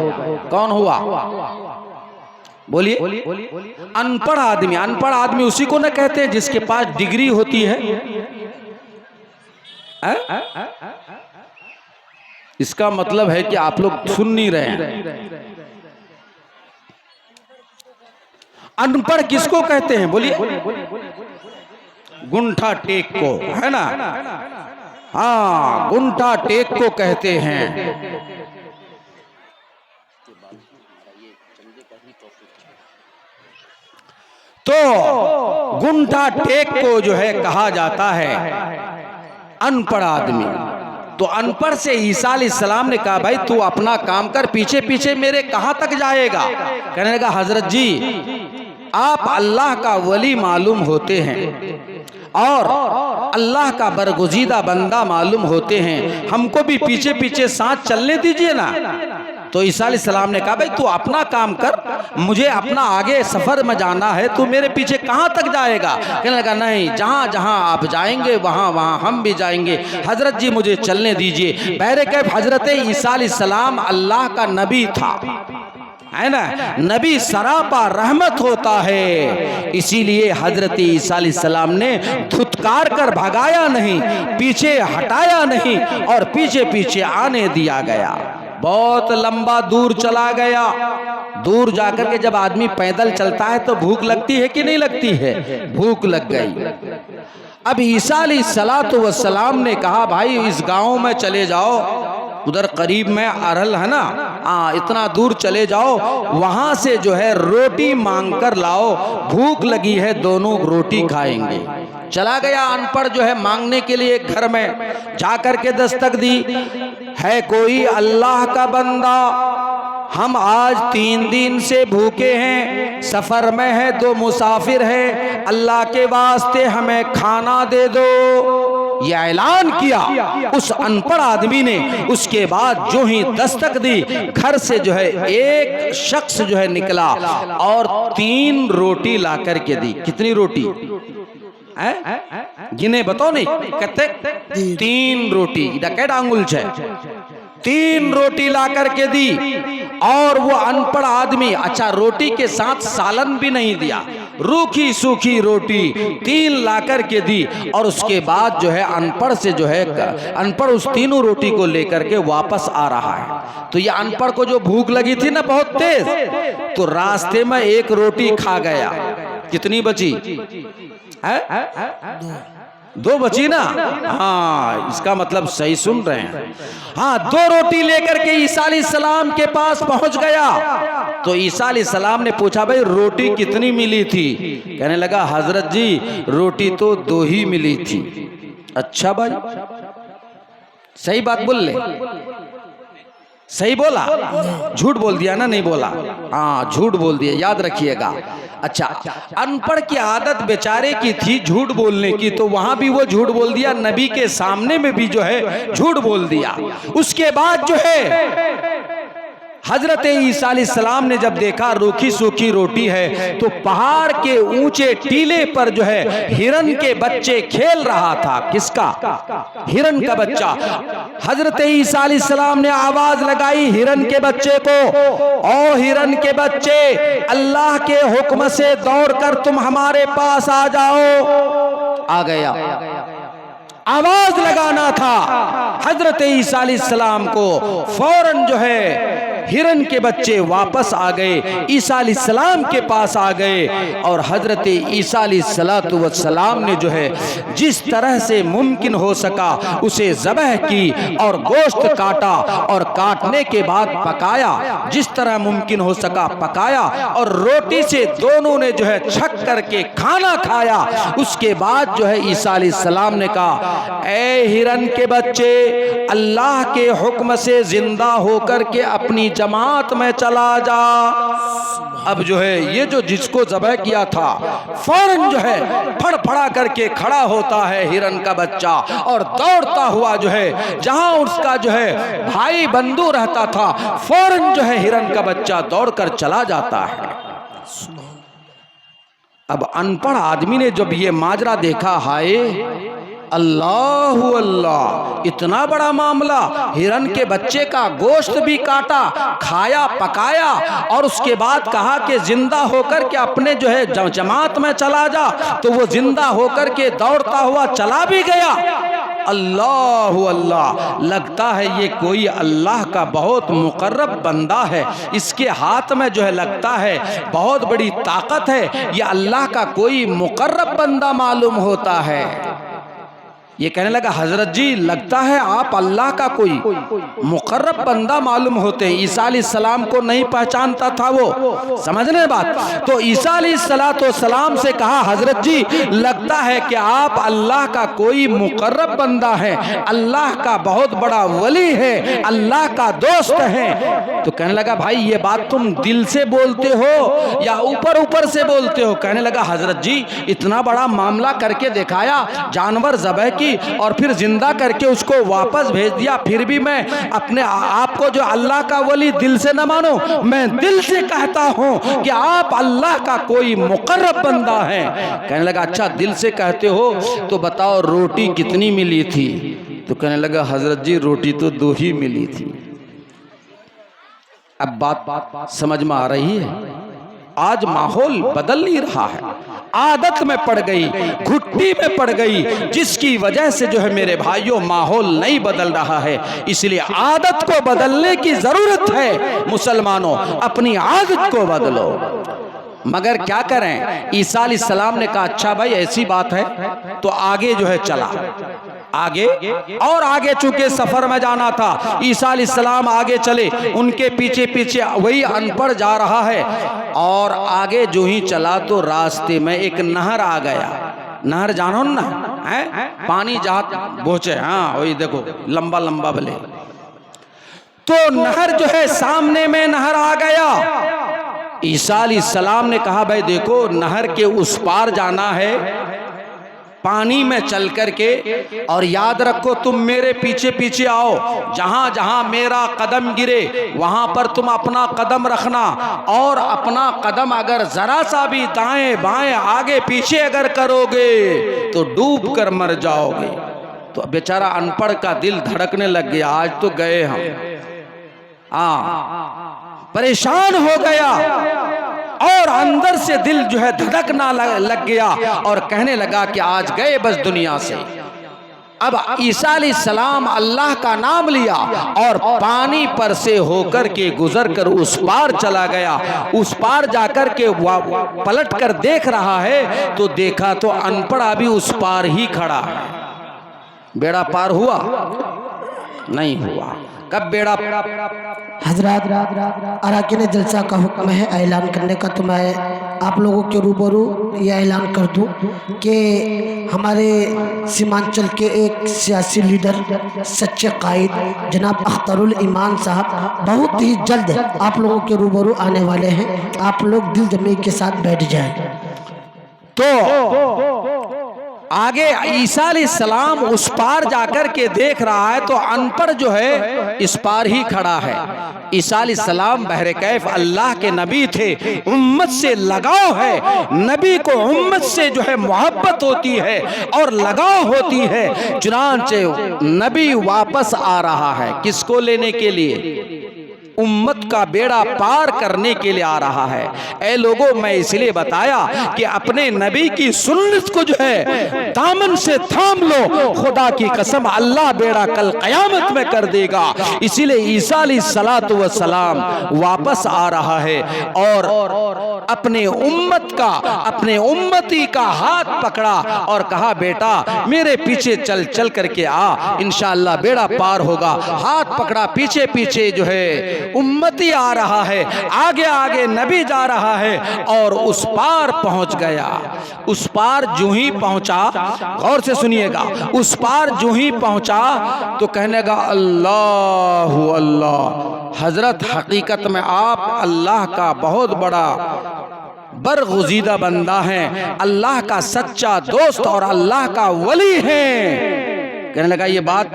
कौन हुआ बोलिए? अनपढ़ आदमी। अनपढ़ आदमी उसी को न कहते हैं जिसके पास डिग्री होती है? इसका मतलब है कि आप लोग सुन नहीं रहे हैं। अनपढ़ किसको कहते हैं बोलिए? गुंठा टेक को, है ना, हाँ, गुंठा टेक को कहते हैं। तो गुंठा टेक को जो है कहा जाता है अनपढ़ आदमी। तो अनपढ़ से ईसा अलैहिस्सलाम ने कहा भाई तू अपना काम कर, पीछे पीछे मेरे कहां तक जाएगा? कहने लगा हजरत जी आप अल्लाह का वली मालूम होते हैं और अल्लाह का बरगुज़ीदा बंदा मालूम होते हैं, हमको भी पीछे पीछे साथ चलने दीजिए ना। तो ईसा अलैहिस्सलाम ने कहा भाई तू अपना काम कर, मुझे अपना आगे सफ़र में जाना है, तू मेरे पीछे कहाँ तक जाएगा? कहने लगा नहीं, जहाँ जहाँ आप जाएंगे वहाँ वहाँ हम भी जाएंगे, हजरत जी मुझे चलने दीजिए। बहरकैफ हजरत ईसा अलैहिस्सलाम अल्लाह का नबी था, है ना, नबी सरापा रहमत होता है। इसीलिए हजरत ईसा अलैहिस्सलाम ने धुतकार कर भगाया नहीं, पीछे हटाया नहीं और पीछे पीछे आने दिया गया। बहुत लंबा दूर चला गया। दूर जाकर के जब आदमी पैदल चलता है तो भूख लगती है कि नहीं लगती है? भूख लग गई। अब ईसा अलैहिस्सलातु वस्सलाम ने कहा भाई इस गांव में चले जाओ, उधर करीब में अरहल है ना, इतना दूर चले जाओ, वहां से जो है रोटी मांग कर लाओ, भूख लगी है, दोनों रोटी खाएंगे। चला गया अनपढ़ जो है मांगने के लिए, घर में जाकर के दस्तक दी, है कोई अल्लाह का बंदा, हम आज 3 दिन से भूखे हैं, सफर में है, 2 मुसाफिर हैं, अल्लाह के वास्ते हमें खाना दे दो। यह ऐलान किया उस अनपढ़ आदमी ने। उसके बाद जो ही दस्तक दी, घर से जो है एक शख्स जो है निकला और 3 रोटी ला करके दी। कितनी रोटी गिने बताओ? नहीं कहते 3 रोटी, डकेट आंगुल है, 3 रोटी ला करके दी। और वो अनपढ़ आदमी, अच्छा रोटी के साथ सालन भी नहीं दिया, रूखी सूखी रोटी 3 ला करके दी। और उसके बाद जो है अनपढ़ से जो है अनपढ़ उस 3 रोटी को लेकर के वापस आ रहा है। तो ये अनपढ़ को जो भूख लगी थी ना बहुत तेज, तो रास्ते में 1 रोटी खा गया। कितनी बची है? 2 बची ना। हाँ, इसका मतलब सही सुन रहे हैं। हाँ, 2 रोटी लेकर के ईसा अलैहिस्सलाम के पास पहुंच गया। तो ईसा अलैहिस्सलाम ने पूछा भाई रोटी कितनी मिली थी? कहने लगा हजरत जी रोटी तो 2 ही मिली थी। अच्छा भाई, सही बात बोल ले, सही बोला? झूठ बोल दिया ना? नहीं बोला, हाँ झूठ बोल दिया, याद रखिएगा। अच्छा, अनपढ़ की आदत बेचारे की थी झूठ बोलने की, तो वहां भी वो झूठ बोल दिया, नबी के सामने में भी जो है झूठ बोल दिया। उसके बाद जो है हजरत ईसा अलैहिस्सलाम ने जब देखा रूखी सूखी रोटी है तो पहाड़ के ऊंचे टीले पर जो है हिरन के बच्चे खेल रहा था। किसका? हिरन का बच्चा। हजरत ईसा अलैहिस्सलाम ने आवाज लगाई हिरन के बच्चे को, ओ हिरन के बच्चे, अल्लाह के हुक्म से दौड़कर तुम हमारे पास आ जाओ। आ गया। आवाज लगाना था हजरत ईसा अलैहिस्सलाम को। फौरन जो है हिरन के बच्चे वापस आ गए, ईसा अलैहिस्सलाम के पास आ गए और हजरत ईसा अलैहिस्सलाम ने जो है जिस तरह से मुमकिन हो सका उसे ज़बह की और गोश्त काटा और काटने के बाद पकाया, जिस तरह मुमकिन हो सका पकाया और रोटी से दोनों ने जो है छक करके खाना खाया। उसके बाद जो है ईसा अलैहिस्सलाम ने कहा, ऐ हिरन के बच्चे, अल्लाह के हुक्म से जिंदा होकर के अपनी जमात में चला जा। अब जो है ये जो जिसको ज़बह किया था फौरन जो है फड़फड़ा करके खड़ा होता है हिरन का बच्चा और दौड़ता हुआ जो है जहां उसका जो है भाई बंधु रहता था फौरन जो है हिरन का बच्चा दौड़कर चला जाता है। अब अनपढ़ आदमी ने जब ये माजरा देखा, हाय अल्लाह अल्लाह, इतना बड़ा मामला, हिरन के बच्चे का गोश्त भी काटा, खाया, पकाया और उसके बाद कहा कि जिंदा होकर के अपने जो है जमात में चला जा, तो वो जिंदा होकर के दौड़ता हुआ चला भी गया। अल्लाह अल्लाह, लगता है ये कोई अल्लाह का बहुत मुकर्रब बंदा है, इसके हाथ में जो है लगता है बहुत बड़ी ताकत है, ये अल्लाह का कोई मुकर्रब बंदा मालूम होता है। ये कहने लगा, हजरत जी लगता है आप अल्लाह का कोई मुकर्रब बंदा मालूम होते हैं। ईसा अलैहिस्सलाम को नहीं पहचानता था वो, समझने बात। तो ईसा अलैहिस्सलाम से कहा, हजरत जी लगता है कि आप अल्लाह का कोई मुकर्रब बंदा है, अल्लाह का बहुत बड़ा वली है, अल्लाह का दोस्त है। तो कहने लगा, भाई ये बात तुम दिल से बोलते हो या ऊपर ऊपर से बोलते हो? कहने लगा, हजरत जी इतना बड़ा मामला करके दिखाया, जानवर ज़बह की और फिर जिंदा करके उसको वापस भेज दिया, फिर भी मैं अपने आप को जो अल्लाह का वली दिल से न मानो, मैं दिल से कहता हूं कि आप अल्लाह का कोई मुकर्रब बंदा है। कहने लगा, अच्छा दिल से कहते हो तो बताओ रोटी कितनी मिली थी? तो कहने लगा, हजरत जी रोटी तो 2 ही मिली थी। अब बात समझ में आ रही है? आज माहौल बदल नहीं रहा है, आदत में पड़ गई, घुट्टी में पड़ गई, जिसकी वजह से जो है मेरे भाइयों माहौल नहीं बदल रहा है। इसलिए आदत को बदलने की जरूरत है। मुसलमानों अपनी आदत को बदलो। मगर क्या करें, ईसा अलैहिस्सलाम ने कहा, अच्छा भाई ऐसी बात है, तो आगे जो है चला, आगे और आगे, चूंकि सफर में जाना था, ईसा अलैहिस्सलाम आगे चले, उनके पीछे पीछे वही अनपढ़ जा रहा है। और आगे जो ही चला तो रास्ते में एक नहर आ गया। नहर जानो ना है, पानी जहाँ पहुंचे, हाँ वही देखो लंबा लंबा भले, तो नहर जो है सामने में नहर आ गया। ईसा अलैहिस्सलाम ने कहा, भाई देखो नहर के उस पार जाना है पानी में चल करके, और याद रखो तुम मेरे पीछे पीछे आओ, जहां जहां मेरा कदम गिरे वहां पर तुम अपना कदम रखना, और अपना कदम अगर जरा सा भी दाएं बाएं आगे पीछे अगर करोगे तो डूब कर मर जाओगे। तो बेचारा अनपढ़ का दिल धड़कने लग गया, आज तो गए हम, परेशान हो गया और अंदर से दिल जो है धड़कना लग गया और कहने लगा कि आज गए बस दुनिया से। अब ईसा अलैहिस्सलाम अल्लाह का नाम लिया और पानी पर से होकर के गुजर कर उस पार चला गया। उस पार जाकर के पलट कर देख रहा है तो देखा तो अनपढ़ा भी उस पार ही खड़ा है। बेड़ा पार हुआ? नहीं हुआ। कब बेड़ा? हजरात अराकीन जलसा का हुक्म है ऐलान करने का, तो मैं आप लोगों के रूबरू ये ऐलान कर दूं कि हमारे सीमांचल के एक सियासी लीडर, सच्चे कायद जनाब अख्तरुल ईमान साहब बहुत ही जल्द आप लोगों के रूबरू आने वाले हैं। आप लोग दिल जमी के साथ बैठ जाएं। तो आगे ईसा अलैहिस्सलाम उस पार जाकर के देख रहा है तो अनपढ़ जो है इस पार ही खड़ा है। ईसा अलैहिस्सलाम बहरे कैफ अल्लाह के नबी थे, उम्मत से लगाव है, नबी को उम्मत से जो है मोहब्बत होती है और लगाव होती है। चुनांचे नबी वापस आ रहा है, किसको लेने के लिए? उम्मत का बेड़ा पार करने के लिए आ रहा है। ऐ लोगों, मैं इसलिए बताया कि अपने नबी की सुन्नत को जो है दामन से थाम लो, खुदा की कसम अल्लाह बेड़ा कल कयामत में कर देगा। इसीलिए ईसा अलैहिस्सलातु वस्सलाम वापस आ रहा है और अपने उम्मत का, अपने उम्मती का हाथ पकड़ा और कहा, बेटा मेरे पीछे चल चल करके आ, इंशाअल्लाह बेड़ा पार होगा। हाथ पकड़ा, पीछे पीछे जो है उम्मती आ रहा है, आगे आगे नबी जा रहा है और उस पार पहुंच गया। उस पार जो ही पहुंचा, गौर से सुनिएगा, उस पार जो ही पहुंचा तो कहने लगा अल्लाह अल्लाह। हजरत हकीकत में आप अल्लाह का बहुत बड़ा बरगुज़ीदा बंदा है, अल्लाह का सच्चा दोस्त और अल्लाह का वली है। कहने लगा, ये बात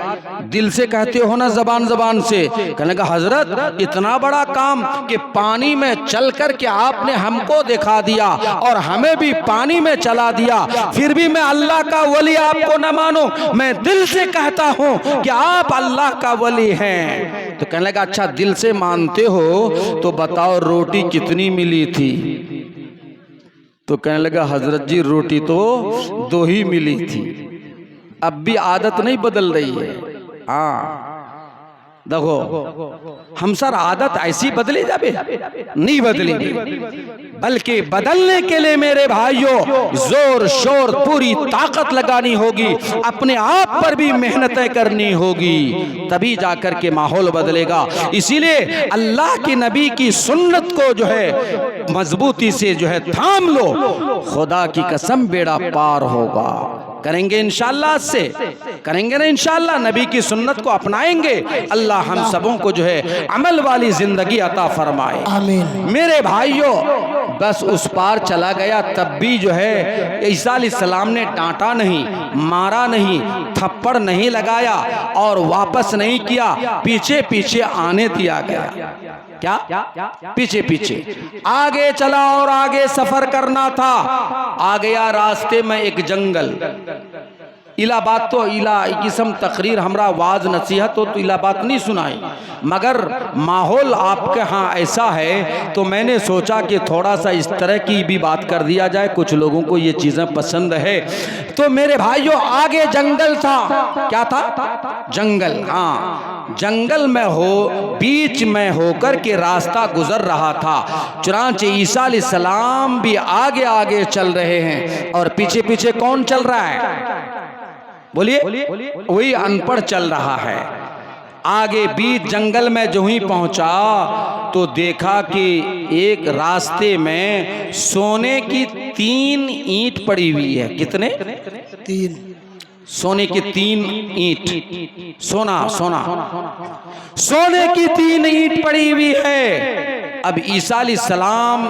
दिल से कहते हो ना जबान जबान से? कहने लगा, हजरत इतना बड़ा काम कि पानी में चल कर के आपने हमको दिखा दिया और हमें भी पानी में चला दिया, फिर भी मैं अल्लाह का वली आपको न मानो? मैं दिल से कहता हूँ कि आप अल्लाह का वली हैं। तो कहने लगा, अच्छा दिल से मानते हो तो बताओ रोटी कितनी मिली थी? तो कहने लगा, हजरत जी रोटी तो 2 ही मिली थी। अब भी आदत नहीं बदल रही है। हाँ देखो, हम सर आदत ऐसी बदली जाबे नहीं बदली, बल्कि बदलने के लिए मेरे भाइयों जोर शोर पूरी ताकत लगानी होगी, अपने आप पर भी मेहनतें करनी होगी, तभी जाकर के माहौल बदलेगा। इसीलिए अल्लाह के नबी की सुन्नत को जो है मजबूती से जो है थाम लो, खुदा की कसम बेड़ा पार होगा। करेंगे इंशाअल्लाह, से करेंगे ना इंशाअल्लाह, नबी की सुन्नत को अपनाएंगे, अल्लाह हम सबों को जो है अमल वाली जिंदगी अता फरमाए, आमीन। मेरे भाइयों, बस उस पार चला गया, तब भी जो है ईसा अलैहिस्सलाम ने डांटा नहीं, मारा नहीं, थप्पड़ नहीं लगाया और वापस नहीं किया, पीछे पीछे आने दिया गया। क्या? पीछे पीछे आगे चला और आगे सफर करना था। आ गया रास्ते में एक जंगल। इला बात तो इला किस्म तकरीर हमरा वाज नसीहत हो तो इला बात नहीं सुनाई, मगर माहौल आपके यहाँ ऐसा है तो मैंने सोचा कि थोड़ा सा इस तरह की भी बात कर दिया जाए, कुछ लोगों को ये चीज़ें पसंद है। तो मेरे भाइयों, आगे जंगल था। क्या था? जंगल। हाँ, जंगल में बीच में होकर के रास्ता गुजर रहा था। चुनांचे ईसा अलैहिस्सलाम भी आगे आगे चल रहे हैं और पीछे पीछे कौन चल रहा है? बोलिए, वही अनपढ़ चल रहा है। आगे बीच जंगल में जो ही पहुंचा तो देखा कि एक रास्ते में सोने की 3 ईंट पड़ी हुई है। कितने? 3। सोने की 3 ईंट, सोना सोने की 3 ईंट पड़ी हुई है। अब ईसा अलैहिस्सलाम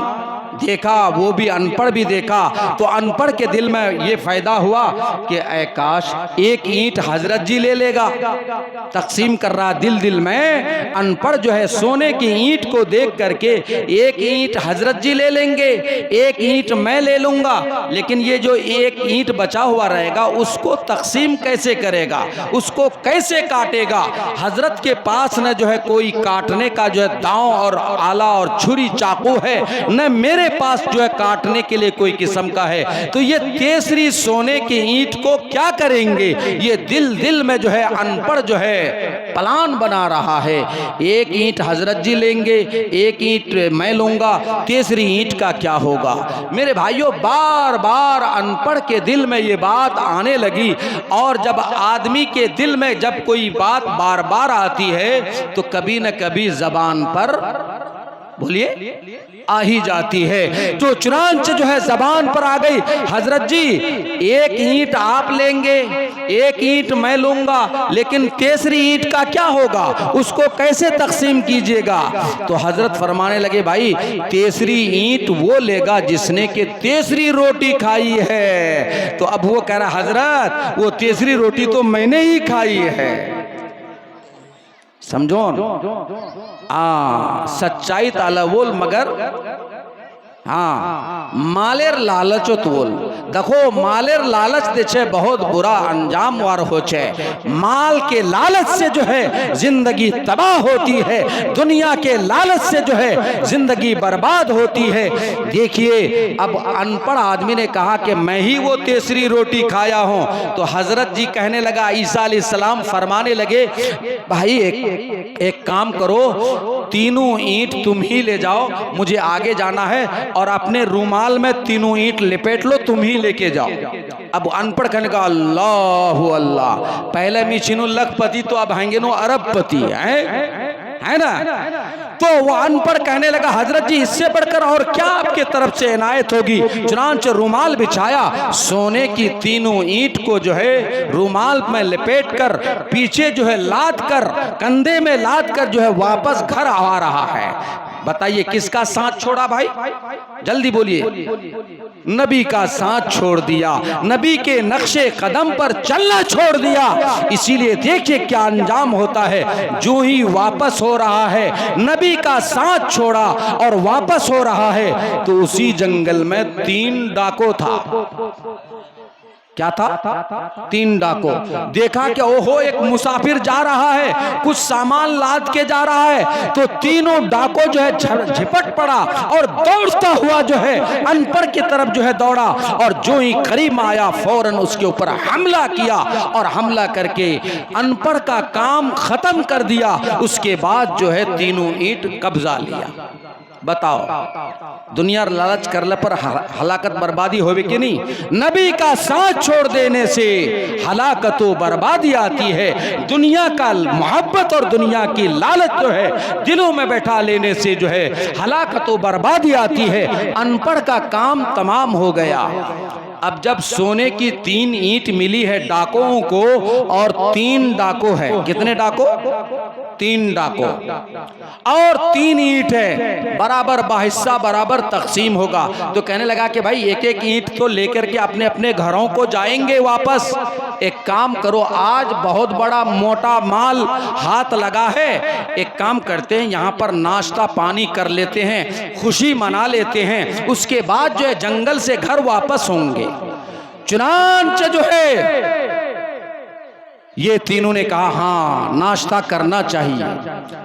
देखा, वो भी अनपढ़ भी देखा, तो अनपढ़ के दिल में ये फायदा हुआ कि ऐ काश एक ईंट हजरत जी ले लेगा। तकसीम कर रहा दिल दिल में, अनपढ़ जो है सोने की ईंट को देख करके एक ईंट हजरत जी ले लेंगे, एक ईंट मैं ले लूंगा, लेकिन ये जो एक ईंट बचा हुआ रहेगा उसको तकसीम कैसे करेगा, उसको कैसे काटेगा? हजरत के पास न जो है कोई काटने का जो है दांव और आला और छुरी चाकू है, न मेरे पास जो है काटने के लिए कोई किस्म का है। तो ये केसरी सोने की ईंट को क्या करेंगे? ये दिल दिल में जो है अनपढ़ जो है प्लान बना रहा है। एक ईंट हजरत जी लेंगे, एक ईंट मैं लूंगा, तीसरी ईंट का क्या होगा? मेरे भाइयों, बार बार अनपढ़ के दिल में ये बात आने लगी, और जब आदमी के दिल में जब कोई बात बार बार आती है तो कभी न कभी जबान पर बोलिए आ ही जाती है। तो चुनांचे जो है जबान पर आ गई, हजरत जी एक ईंट आप लेंगे, एक ईंट मैं लूंगा, लेकिन तीसरी ईंट का क्या होगा, उसको कैसे तकसीम कीजिएगा। तो हजरत फरमाने लगे भाई तीसरी ईंट वो लेगा जिसने के तीसरी रोटी खाई है। तो अब वो कह रहा हजरत वो तीसरी रोटी तो मैंने ही खाई है। समझो सच्चाई ताला बोल मगर हाँ मालेर लालचोत बोल। देखो मालेर लालच देछे बहुत बुरा अंजाम वार होछे। माल के लालच से जो है जिंदगी तबाह होती है, दुनिया के लालच से जो है जिंदगी बर्बाद होती है। देखिए अब अनपढ़ आदमी ने कहा कि मैं ही वो तीसरी रोटी खाया हूं। तो हजरत जी कहने लगा, ईसा अलैहिस्सलाम फरमाने लगे भाई एक काम करो, तीनों ईंट तुम ही ले जाओ, मुझे आगे जाना है, और अपने रूमाल में तीनों ईंट लिपेट लो, तुम ही लेके जाओ। अब अनपढ़ कहने का अल्लाह अल्लाह, पहले मिचिनु लखपति तो अब आएंगे नो अरबपति है ना। तो वो अनपढ़ कहने लगा हजरत जी इससे बढ़कर और क्या आपके तरफ से इनायत होगी। चुनांचे रूमाल बिछाया, सोने की तीनों ईंट को जो है रूमाल में लिपेट कर पीछे जो है लाद कर कंधे में लाद कर जो है वापस घर आ रहा है। बताइए किसका साथ छोड़ा भाई, जल्दी बोलिए। नबी का साथ छोड़ दिया, नबी के नक्शे कदम पर चलना छोड़ दिया। इसीलिए देखिए क्या अंजाम होता है। जो ही वापस हो रहा है, नबी का साथ छोड़ा और वापस हो रहा है, तो उसी जंगल में 3 डाको था। क्या था? 3 डाको। देखा कि ओहो एक मुसाफिर जा रहा है, कुछ सामान लाद के जा रहा है। तो तीनों डाको जो है झपट पड़ा और दौड़ता हुआ जो है अनपढ़ की तरफ जो है दौड़ा, और जो ही करीब आया फौरन उसके ऊपर हमला किया और हमला करके अनपढ़ का काम खत्म कर दिया। उसके बाद जो है तीनों ईंट कब्जा लिया। बताओ दुनिया लालच करने पर हलाकत बर्बादी होवे कि नहीं। नबी का साथ छोड़ देने से हलाकत व बर्बादी आती है। दुनिया का मोहब्बत और दुनिया की लालच जो है दिलों में बैठा लेने से जो है हलाकत व बर्बादी आती है। अनपढ़ का काम तमाम हो गया। अब जब सोने की 3 ईंट मिली है डाकों को, और 3 डाको है, कितने डाको? 3 डाको और 3 ईंट है, बराबर बाहिस्सा बराबर तकसीम होगा। तो कहने लगा कि भाई एक एक ईंट तो लेकर के अपने अपने घरों को जाएंगे वापस। एक काम करो, आज बहुत बड़ा मोटा माल हाथ लगा है, एक काम करते हैं यहाँ पर नाश्ता पानी कर लेते हैं, खुशी मना लेते हैं, उसके बाद जो है जंगल से घर वापस होंगे। चुनांचे जो है ये तीनों ने कहा हाँ नाश्ता करना चाहिए।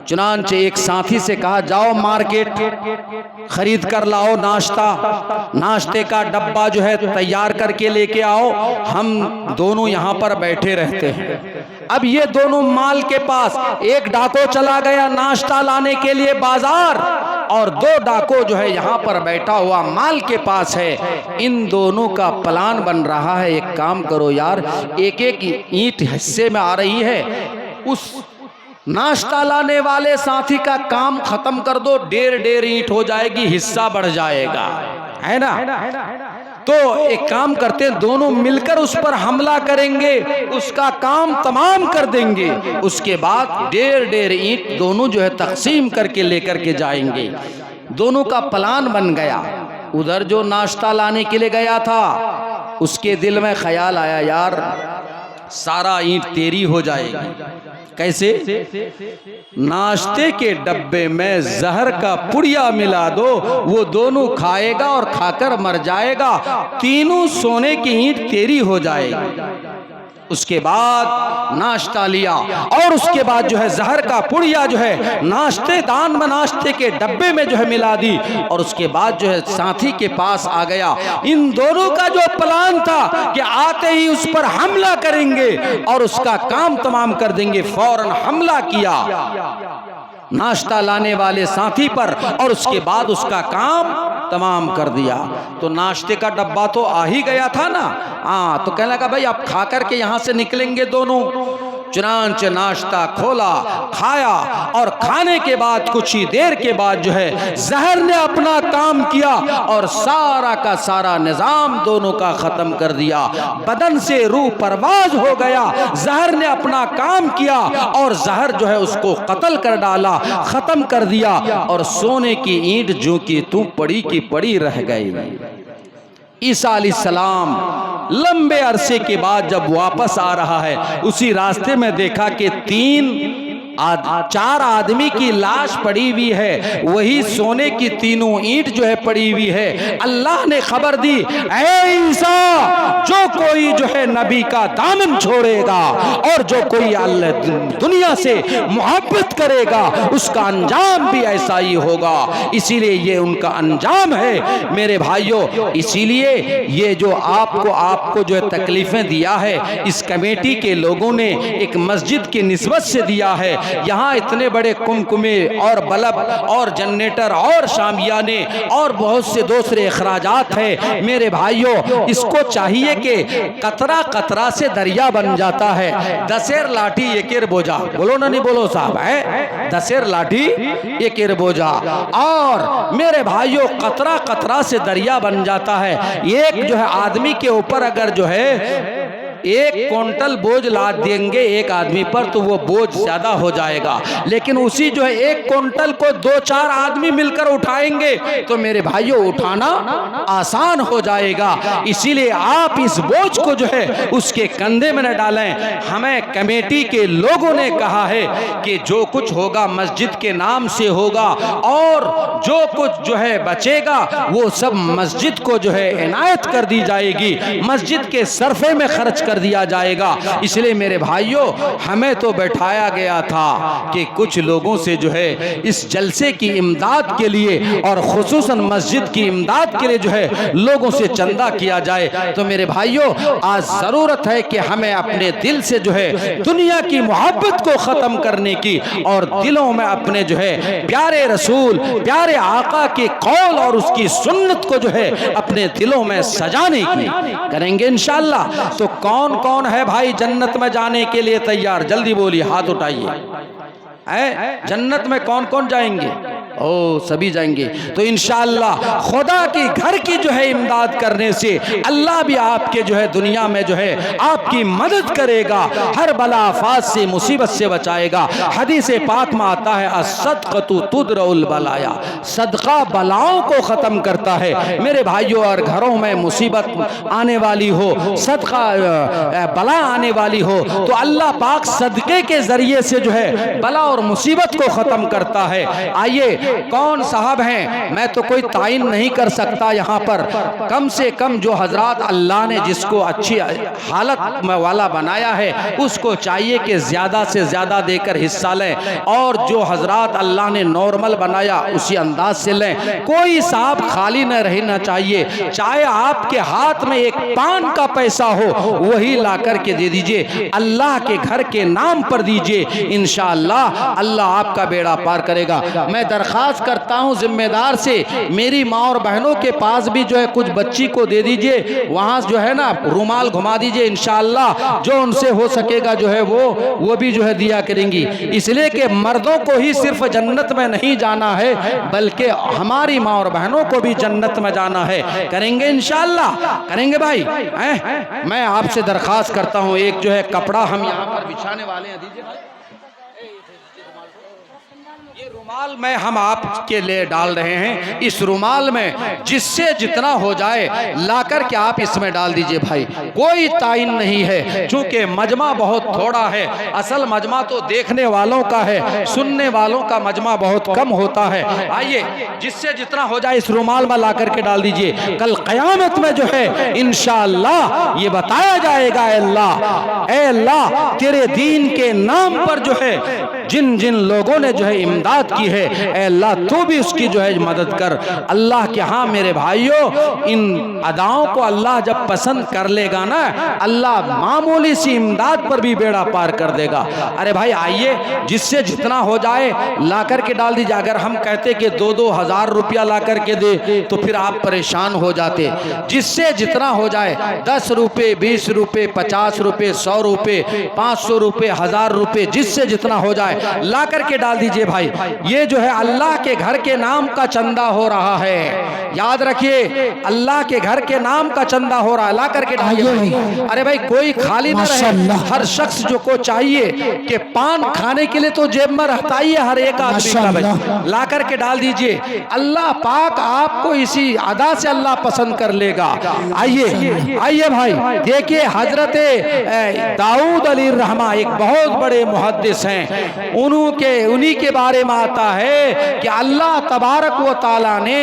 चुनांचे एक साथी से कहा जाओ मार्केट खरीद कर लाओ नाश्ता, नाश्ते का डब्बा जो है तैयार करके लेके आओ, हम दोनों यहाँ पर बैठे रहते हैं। अब ये दोनों माल के पास, एक डाको चला गया नाश्ता लाने के लिए बाजार, और 2 डाको जो है यहाँ पर बैठा हुआ माल के पास है। इन दोनों का प्लान बन रहा है, एक काम करो यार, एक एक ईंट हिस्से में आ रही है, उस नाश्ता लाने वाले साथी का काम खत्म कर दो, 1.5 ईंट हो जाएगी, हिस्सा बढ़ जाएगा, है ना। तो एक काम करते हैं, दोनों मिलकर उस पर हमला करेंगे, उसका काम तमाम कर देंगे। उसके बाद 1.5 ईंट दोनों जो है तकसीम करके लेकर के जाएंगे। दोनों का प्लान बन गया। उधर जो नाश्ता लाने के लिए गया था उसके दिल में ख्याल आया यार सारा ईंट तेरी हो जाएगी। कैसे? नाश्ते के डब्बे में जहर का पुड़िया मिला दो, वो दोनों खाएगा और खाकर मर जाएगा, तीनों सोने की ईंट तेरी हो जाएगी। उसके बाद नाश्ता लिया और उसके बाद जो है जहर का पुड़िया जो है नाश्ते दान में नाश्ते के डब्बे में जो है मिला दी, और उसके बाद जो है साथी के पास आ गया। इन दोनों का जो प्लान था कि आते ही उस पर हमला करेंगे और उसका काम तमाम कर देंगे, फौरन हमला किया नाश्ता लाने वाले साथी पर, और उसके बाद उसका काम तमाम कर दिया। तो नाश्ते का डब्बा तो आ ही गया था ना। हाँ, तो कहने लगा भाई आप खा करके यहाँ से निकलेंगे दोनों। चुनांचे नाश्ता खोला, खाया और खाने के बाद कुछ ही देर के बाद जो है जहर ने अपना काम किया और सारा का सारा निजाम दोनों का खत्म कर दिया। बदन से रूह परवाज हो गया। जहर ने अपना काम किया और जहर जो है उसको कत्ल कर डाला, खत्म कर दिया और सोने की ईंट जो की तू पड़ी की पड़ी रह गई। ईसा अलैहिस्सलाम लंबे अरसे के बाद जब वापस आ रहा है, उसी रास्ते में देखा कि चार आदमी की लाश पड़ी हुई है, वही सोने की तीनों ईंट जो है पड़ी हुई है। अल्लाह ने खबर दी, ऐ ईसा, जो कोई जो है नबी का दामन छोड़ेगा और जो कोई दुनिया से मोहब्बत करेगा उसका अंजाम भी ऐसा ही होगा। इसीलिए ये उनका अंजाम है मेरे भाइयों। इसीलिए ये जो आपको जो है तकलीफें दिया है, इस कमेटी के लोगों ने एक मस्जिद की निस्बत से दिया है। यहाँ इतने बड़े कुमकुमे और बल्ब और जनरेटर और शामियाने और बहुत से दूसरे अखराजात है मेरे भाइयों। इसको चाहिए कि कतरा कतरा से दरिया बन जाता है। दसेर लाठी एकेर बोझा, बोलो ना, नहीं बोलो साहब, है दसेर लाठी एकेर बोझा। और मेरे भाइयों कतरा कतरा से दरिया बन जाता है। एक जो है आदमी के ऊपर अगर जो है 1 क्विंटल बोझ लाद देंगे एक आदमी पर तो वो बोझ ज्यादा हो जाएगा, लेकिन उसी जो है 1 क्विंटल को 2-4 आदमी मिलकर उठाएंगे तो मेरे भाइयों उठाना आसान हो जाएगा। इसीलिए आप इस बोझ को जो है उसके कंधे में न डालें। हमें कमेटी के लोगों ने कहा है कि जो कुछ होगा मस्जिद के नाम से होगा और जो कुछ जो है बचेगा वो सब मस्जिद को जो है इनायत कर दी जाएगी, मस्जिद के सरफे में खर्च कर दिया जाएगा। इसलिए मेरे भाइयों हमें तो बैठाया गया था कि कुछ लोगों से जो है इस जलसे की इमदाद के लिए और खुसूसन मस्जिद की इमदाद के लिए जो है लोगों से चंदा किया जाए। तो मेरे भाइयों आज जरूरत है कि हमें अपने दिल से जो है दुनिया की मोहब्बत को खत्म करने की और दिलों में अपने जो है प्यारे रसूल प्यारे आका के कौल और उसकी सुन्नत को जो है अपने दिलों में सजाने की करेंगे इंशाअल्लाह। तो कौन कौन है भाई जन्नत में जाने के लिए तैयार? जल्दी बोलिए, हाथ उठाइए। जन्नत में कौन कौन जाएंगे? ओ सभी जाएंगे। तो इंशाअल्लाह खुदा की घर की जो है इमदाद करने से अल्लाह भी आपके जो है दुनिया में जो है आपकी मदद करेगा, हर बला आफात से मुसीबत से बचाएगा। हदीस पाक में आता है अस्सदक़तु तुदरउल बलाया, सदका बलाओं को ख़त्म करता है मेरे भाइयों। और घरों में मुसीबत आने वाली हो, सदका बला आने वाली हो तो अल्लाह पाक सदके के जरिए से जो है बला और मुसीबत को ख़त्म करता है। आइए कौन साहब हैं? मैं तो कोई ताइन नहीं कर सकता यहाँ पर, कम से कम जो हजरात अल्लाह ने जिसको अच्छी हालत वाला बनाया है उसको चाहिए कि ज़्यादा से ज़्यादा देकर हिस्सा लें, और जो हजरात अल्लाह ने नॉर्मल बनाया उसी अंदाज से लें। कोई साहब खाली न रहना चाहिए, चाहे आपके हाथ में एक पान का पैसा हो वही ला करके दे दीजिए, अल्लाह के घर के नाम पर दीजिए। इंशाअल्लाह अल्लाह आपका बेड़ा पार करेगा। मैं दरखास्त करता हूँ जिम्मेदार से, मेरी माँ और बहनों के पास भी जो है कुछ बच्ची को दे दीजिए, वहाँ जो है ना रुमाल घुमा दीजिए। इंशाअल्लाह जो उनसे हो सकेगा जो है वो भी जो है दिया करेंगी। इसलिए कि मर्दों को ही सिर्फ जन्नत में नहीं जाना है बल्कि हमारी माँ और बहनों को भी जन्नत में जाना है। करेंगे इंशाअल्लाह, करेंगे भाई। मैं आपसे दरखास्त करता हूँ एक जो है कपड़ा हम यहाँ पर बिछाने वाले हैं, दीजिए भाई। ये रुमाल में हम आपके लिए डाल रहे हैं, इस रुमाल में जिससे जितना हो जाए लाकर के आप इसमें डाल दीजिए भाई, कोई ताइन नहीं है। चूंकि मजमा बहुत थोड़ा है, असल मजमा तो देखने वालों का है, सुनने वालों का मजमा बहुत कम होता है। आइए जिससे जितना हो जाए इस रुमाल में ला करके डाल दीजिए। कल क़यामत में जो है इंशाअल्लाह ये बताया जाएगा, अल्लाह तेरे दीन के नाम पर जो है जिन जिन लोगों ने जो है इमदाद की है, ऐ अल्लाह तू भी उसकी जो है मदद कर। अल्लाह के हाँ मेरे भाइयों, इन अदाओं को अल्लाह जब पसंद कर लेगा ना, अल्लाह मामूली सी इमदाद पर भी बेड़ा पार कर देगा। अरे भाई आइए, जिससे जितना हो जाए ला करके डाल दीजिए। अगर हम कहते कि 2-2 हज़ार रुपया ला करके दे तो फिर आप परेशान हो जाते। जिससे जितना हो जाए, 10 रुपये, 20 रुपये, 50 रुपये, 100 रुपये, 500 रुपये, 1000 रुपये, जिससे जितना हो जाए ला करके डाल दीजिए भाई। ये जो है अल्लाह के घर के नाम का चंदा हो रहा है, याद रखिए, अल्लाह के घर के नाम का चंदा हो रहा है, ला करके डालिए। अरे भाई कोई खाली ना रहे, हर शख्स जो को चाहिए कि पान खाने के लिए तो जेब में रहता ही है हर एक आदमी का भाई, ला करके डाल दीजिए। अल्लाह पाक आपको इसी अदा से अल्लाह पसंद कर लेगा। आइए आइए भाई, देखिए हजरत दाऊद अली रहमा एक बहुत बड़े मुहद्दिस हैं, उन्हीं के बारे में आता है कि अल्लाह तबारक व तआला ने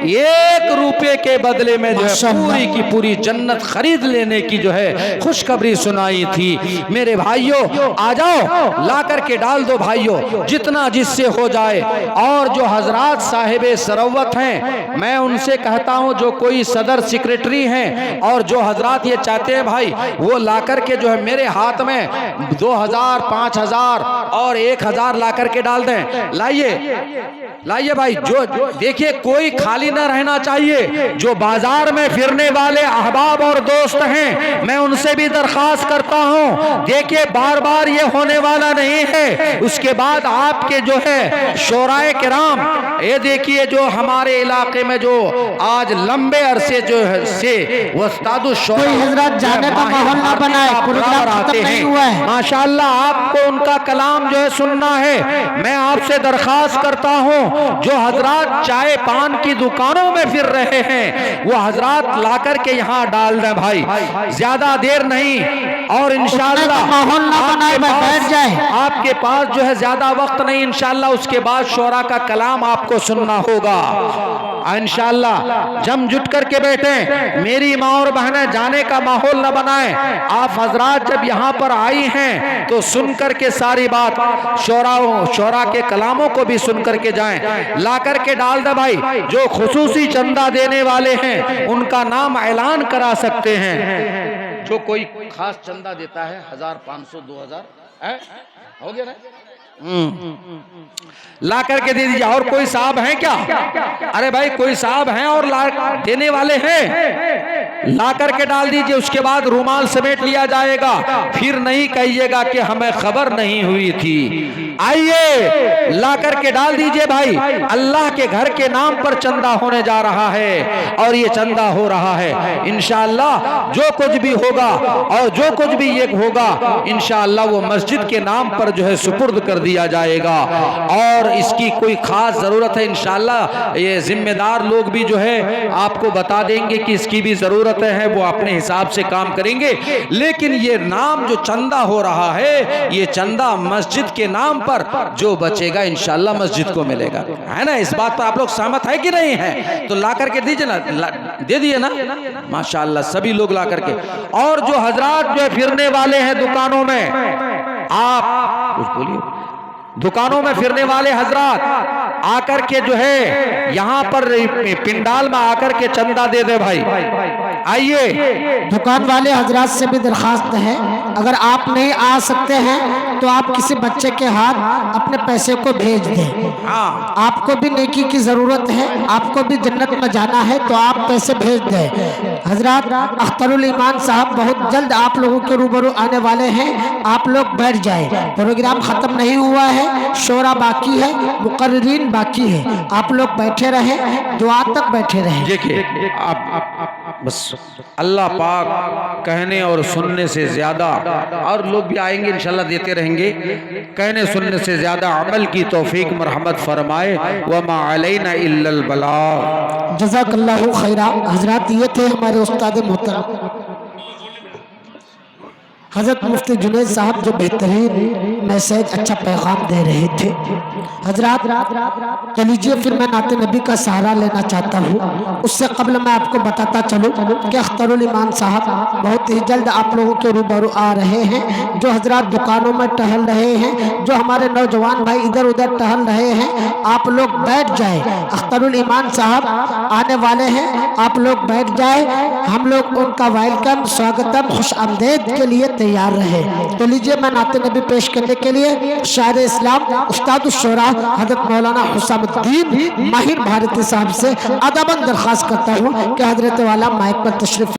1 रुपये के बदले में जो है पूरी की पूरी जन्नत खरीद लेने की जो है खुशखबरी सुनाई थी। मेरे भाइयों आ जाओ, ला करके डाल दो भाइयों, जितना जिससे हो जाए। और जो हजरात साहिबे सरवत हैं, मैं उनसे कहता हूं, जो कोई सदर सेक्रेटरी हैं और जो हजरात ये चाहते हैं भाई, वो ला करके जो है मेरे हाथ में 2000, 5000 और 1000 ला करके डाल दें। लाइए भाई, जो देखिए कोई खाली ना रहना चाहिए। जो बाजार में फिरने वाले अहबाब और दोस्त हैं, मैं उनसे भी दरख्वास्त करता हूं, देखिए बार बार ये होने वाला नहीं है। उसके बाद आपके जो है शोराए किराम, ये देखिए जो हमारे इलाके में जो आज लंबे अरसे जो है से वस्तादु शोरा हजरत जाने का माहौल ना बनाए, प्रोग्राम आते हैं, माशाअल्लाह आपको उनका कलाम जो है सुनना है। मैं आपसे दरख्वास्त करता हूं, जो हजरात चाय पान की दुकानों में फिर रहे हैं, वो हजरात ला करके यहाँ डाल दें भाई, ज्यादा देर नहीं। और इंशाअल्लाह माहौल ना बनाए, बैठ जाए। आपके पास जो है ज्यादा वक्त नहीं, इंशाअल्लाह उसके बाद शोरा का कलाम आपको सुनना होगा। इंशाअल्लाह जम जुट करके बैठे। मेरी माँ और बहनें जाने का माहौल न बनाएं। आप हजरात जब यहाँ पर आई हैं तो सुन करके सारी बात शोरा के कलामों को भी सुन करके जाएं। ला करके डाल दे भाई। जो खुसूसी चंदा देने वाले हैं उनका नाम ऐलान करा सकते हैं। जो कोई खास चंदा देता है 1000, 500, 2000 हो गया ना, ला करके दे दीजिए। और कोई साहब हैं क्या? अरे भाई कोई साहब हैं और ला देने वाले हैं, ला करके डाल दीजिए। उसके बाद रुमाल समेट लिया जाएगा। फिर नहीं कहिएगा कि हमें खबर नहीं हुई थी। आइए ला करके डाल दीजिए भाई। अल्लाह के घर के नाम पर चंदा होने जा रहा है और ये चंदा हो रहा है। इंशाअल्लाह जो कुछ भी होगा और जो कुछ भी ये होगा इंशाअल्लाह वो मस्जिद के नाम पर जो है सुपुर्द कर दिया जाएगा। और इसकी कोई खास जरूरत है इंशाअल्लाह ये जिम्मेदार लोग भी जो है आपको बता देंगे कि इसकी भी जरूरत है, वो अपने हिसाब से काम करेंगे। लेकिन ये नाम जो चंदा हो रहा है, ये चंदा मस्जिद के नाम पर जो बचेगा इंशाअल्लाह मस्जिद को मिलेगा, है ना। इस बात पर आप लोग सहमत है कि नहीं है? तो ला करके दीजिए ना, दे दिए ना माशाअल्लाह सभी लोग ला करके। और जो हजरात जो है फिरने वाले हैं दुकानों में, आप कुछ बोलिए, दुकानों में फिरने वाले हजरात आकर के जो है यहाँ पर पिंडाल में आकर के चंदा दे दे भाई। आइए दुकान वाले हजरात से भी दरखास्त है, अगर आप नहीं आ सकते हैं तो आप किसी बच्चे के हाथ अपने पैसे को भेज दें। हाँ, आपको भी नेकी की जरूरत है, आपको भी जन्नत में जाना है तो आप पैसे भेज दें। हजरात अख्तरुल ईमान साहब बहुत जल्द आप लोगों के रूबरू आने वाले हैं, आप लोग बैठ जाए। प्रोग्राम खत्म नहीं हुआ है, शोरा बाकी है, मुकर्रीन बाकी है, आप लोग बैठे रहे, दुआ तक बैठे रहे। देखिए आप बस अल्लाह पाक कहने और सुनने से ज्यादा, और लोग भी आएंगे इंशाल्लाह देते रहेंगे, कहने सुनने से ज्यादा अमल की तौफीक मरहमत फरमाए। वमा अलैना इल्लल बलाग। जज़ाकल्लाहु खैरा। हजरात ये थे हमारे उस्ताद मोहतरम। हज़रत मुफ्ती जुनैद साहब जो बेहतरीन मैसेज, अच्छा पैगाम दे रहे थे। हजरात तो लीजिए फिर मैं नाते नबी का सहारा लेना चाहता हूँ। उससे कबल मैं आपको बताता चलूँ कि अख्तरुल ईमान साहब बहुत ही जल्द आप लोगों के रूबरू आ रहे हैं। जो हजरात दुकानों में टहल रहे हैं, जो हमारे नौजवान भाई इधर उधर टहल रहे हैं, आप लोग बैठ जाए। अख्तरुल ईमान साहब आने वाले हैं, आप लोग बैठ जाए। हम लोग उनका वेलकम, स्वागतम, खुश आमदेद के लिए तैयार रहे। तो लीजिए मैं नाते नबी पेश करने के लिए शायर इस्लाम उस्ताद शुरा हज़रत मौलाना हुसैनुद्दीन माहिर भारती साहब से अदबन दरख्वास्त करता हूँ कि हजरत वाला माइक पर तशरीफ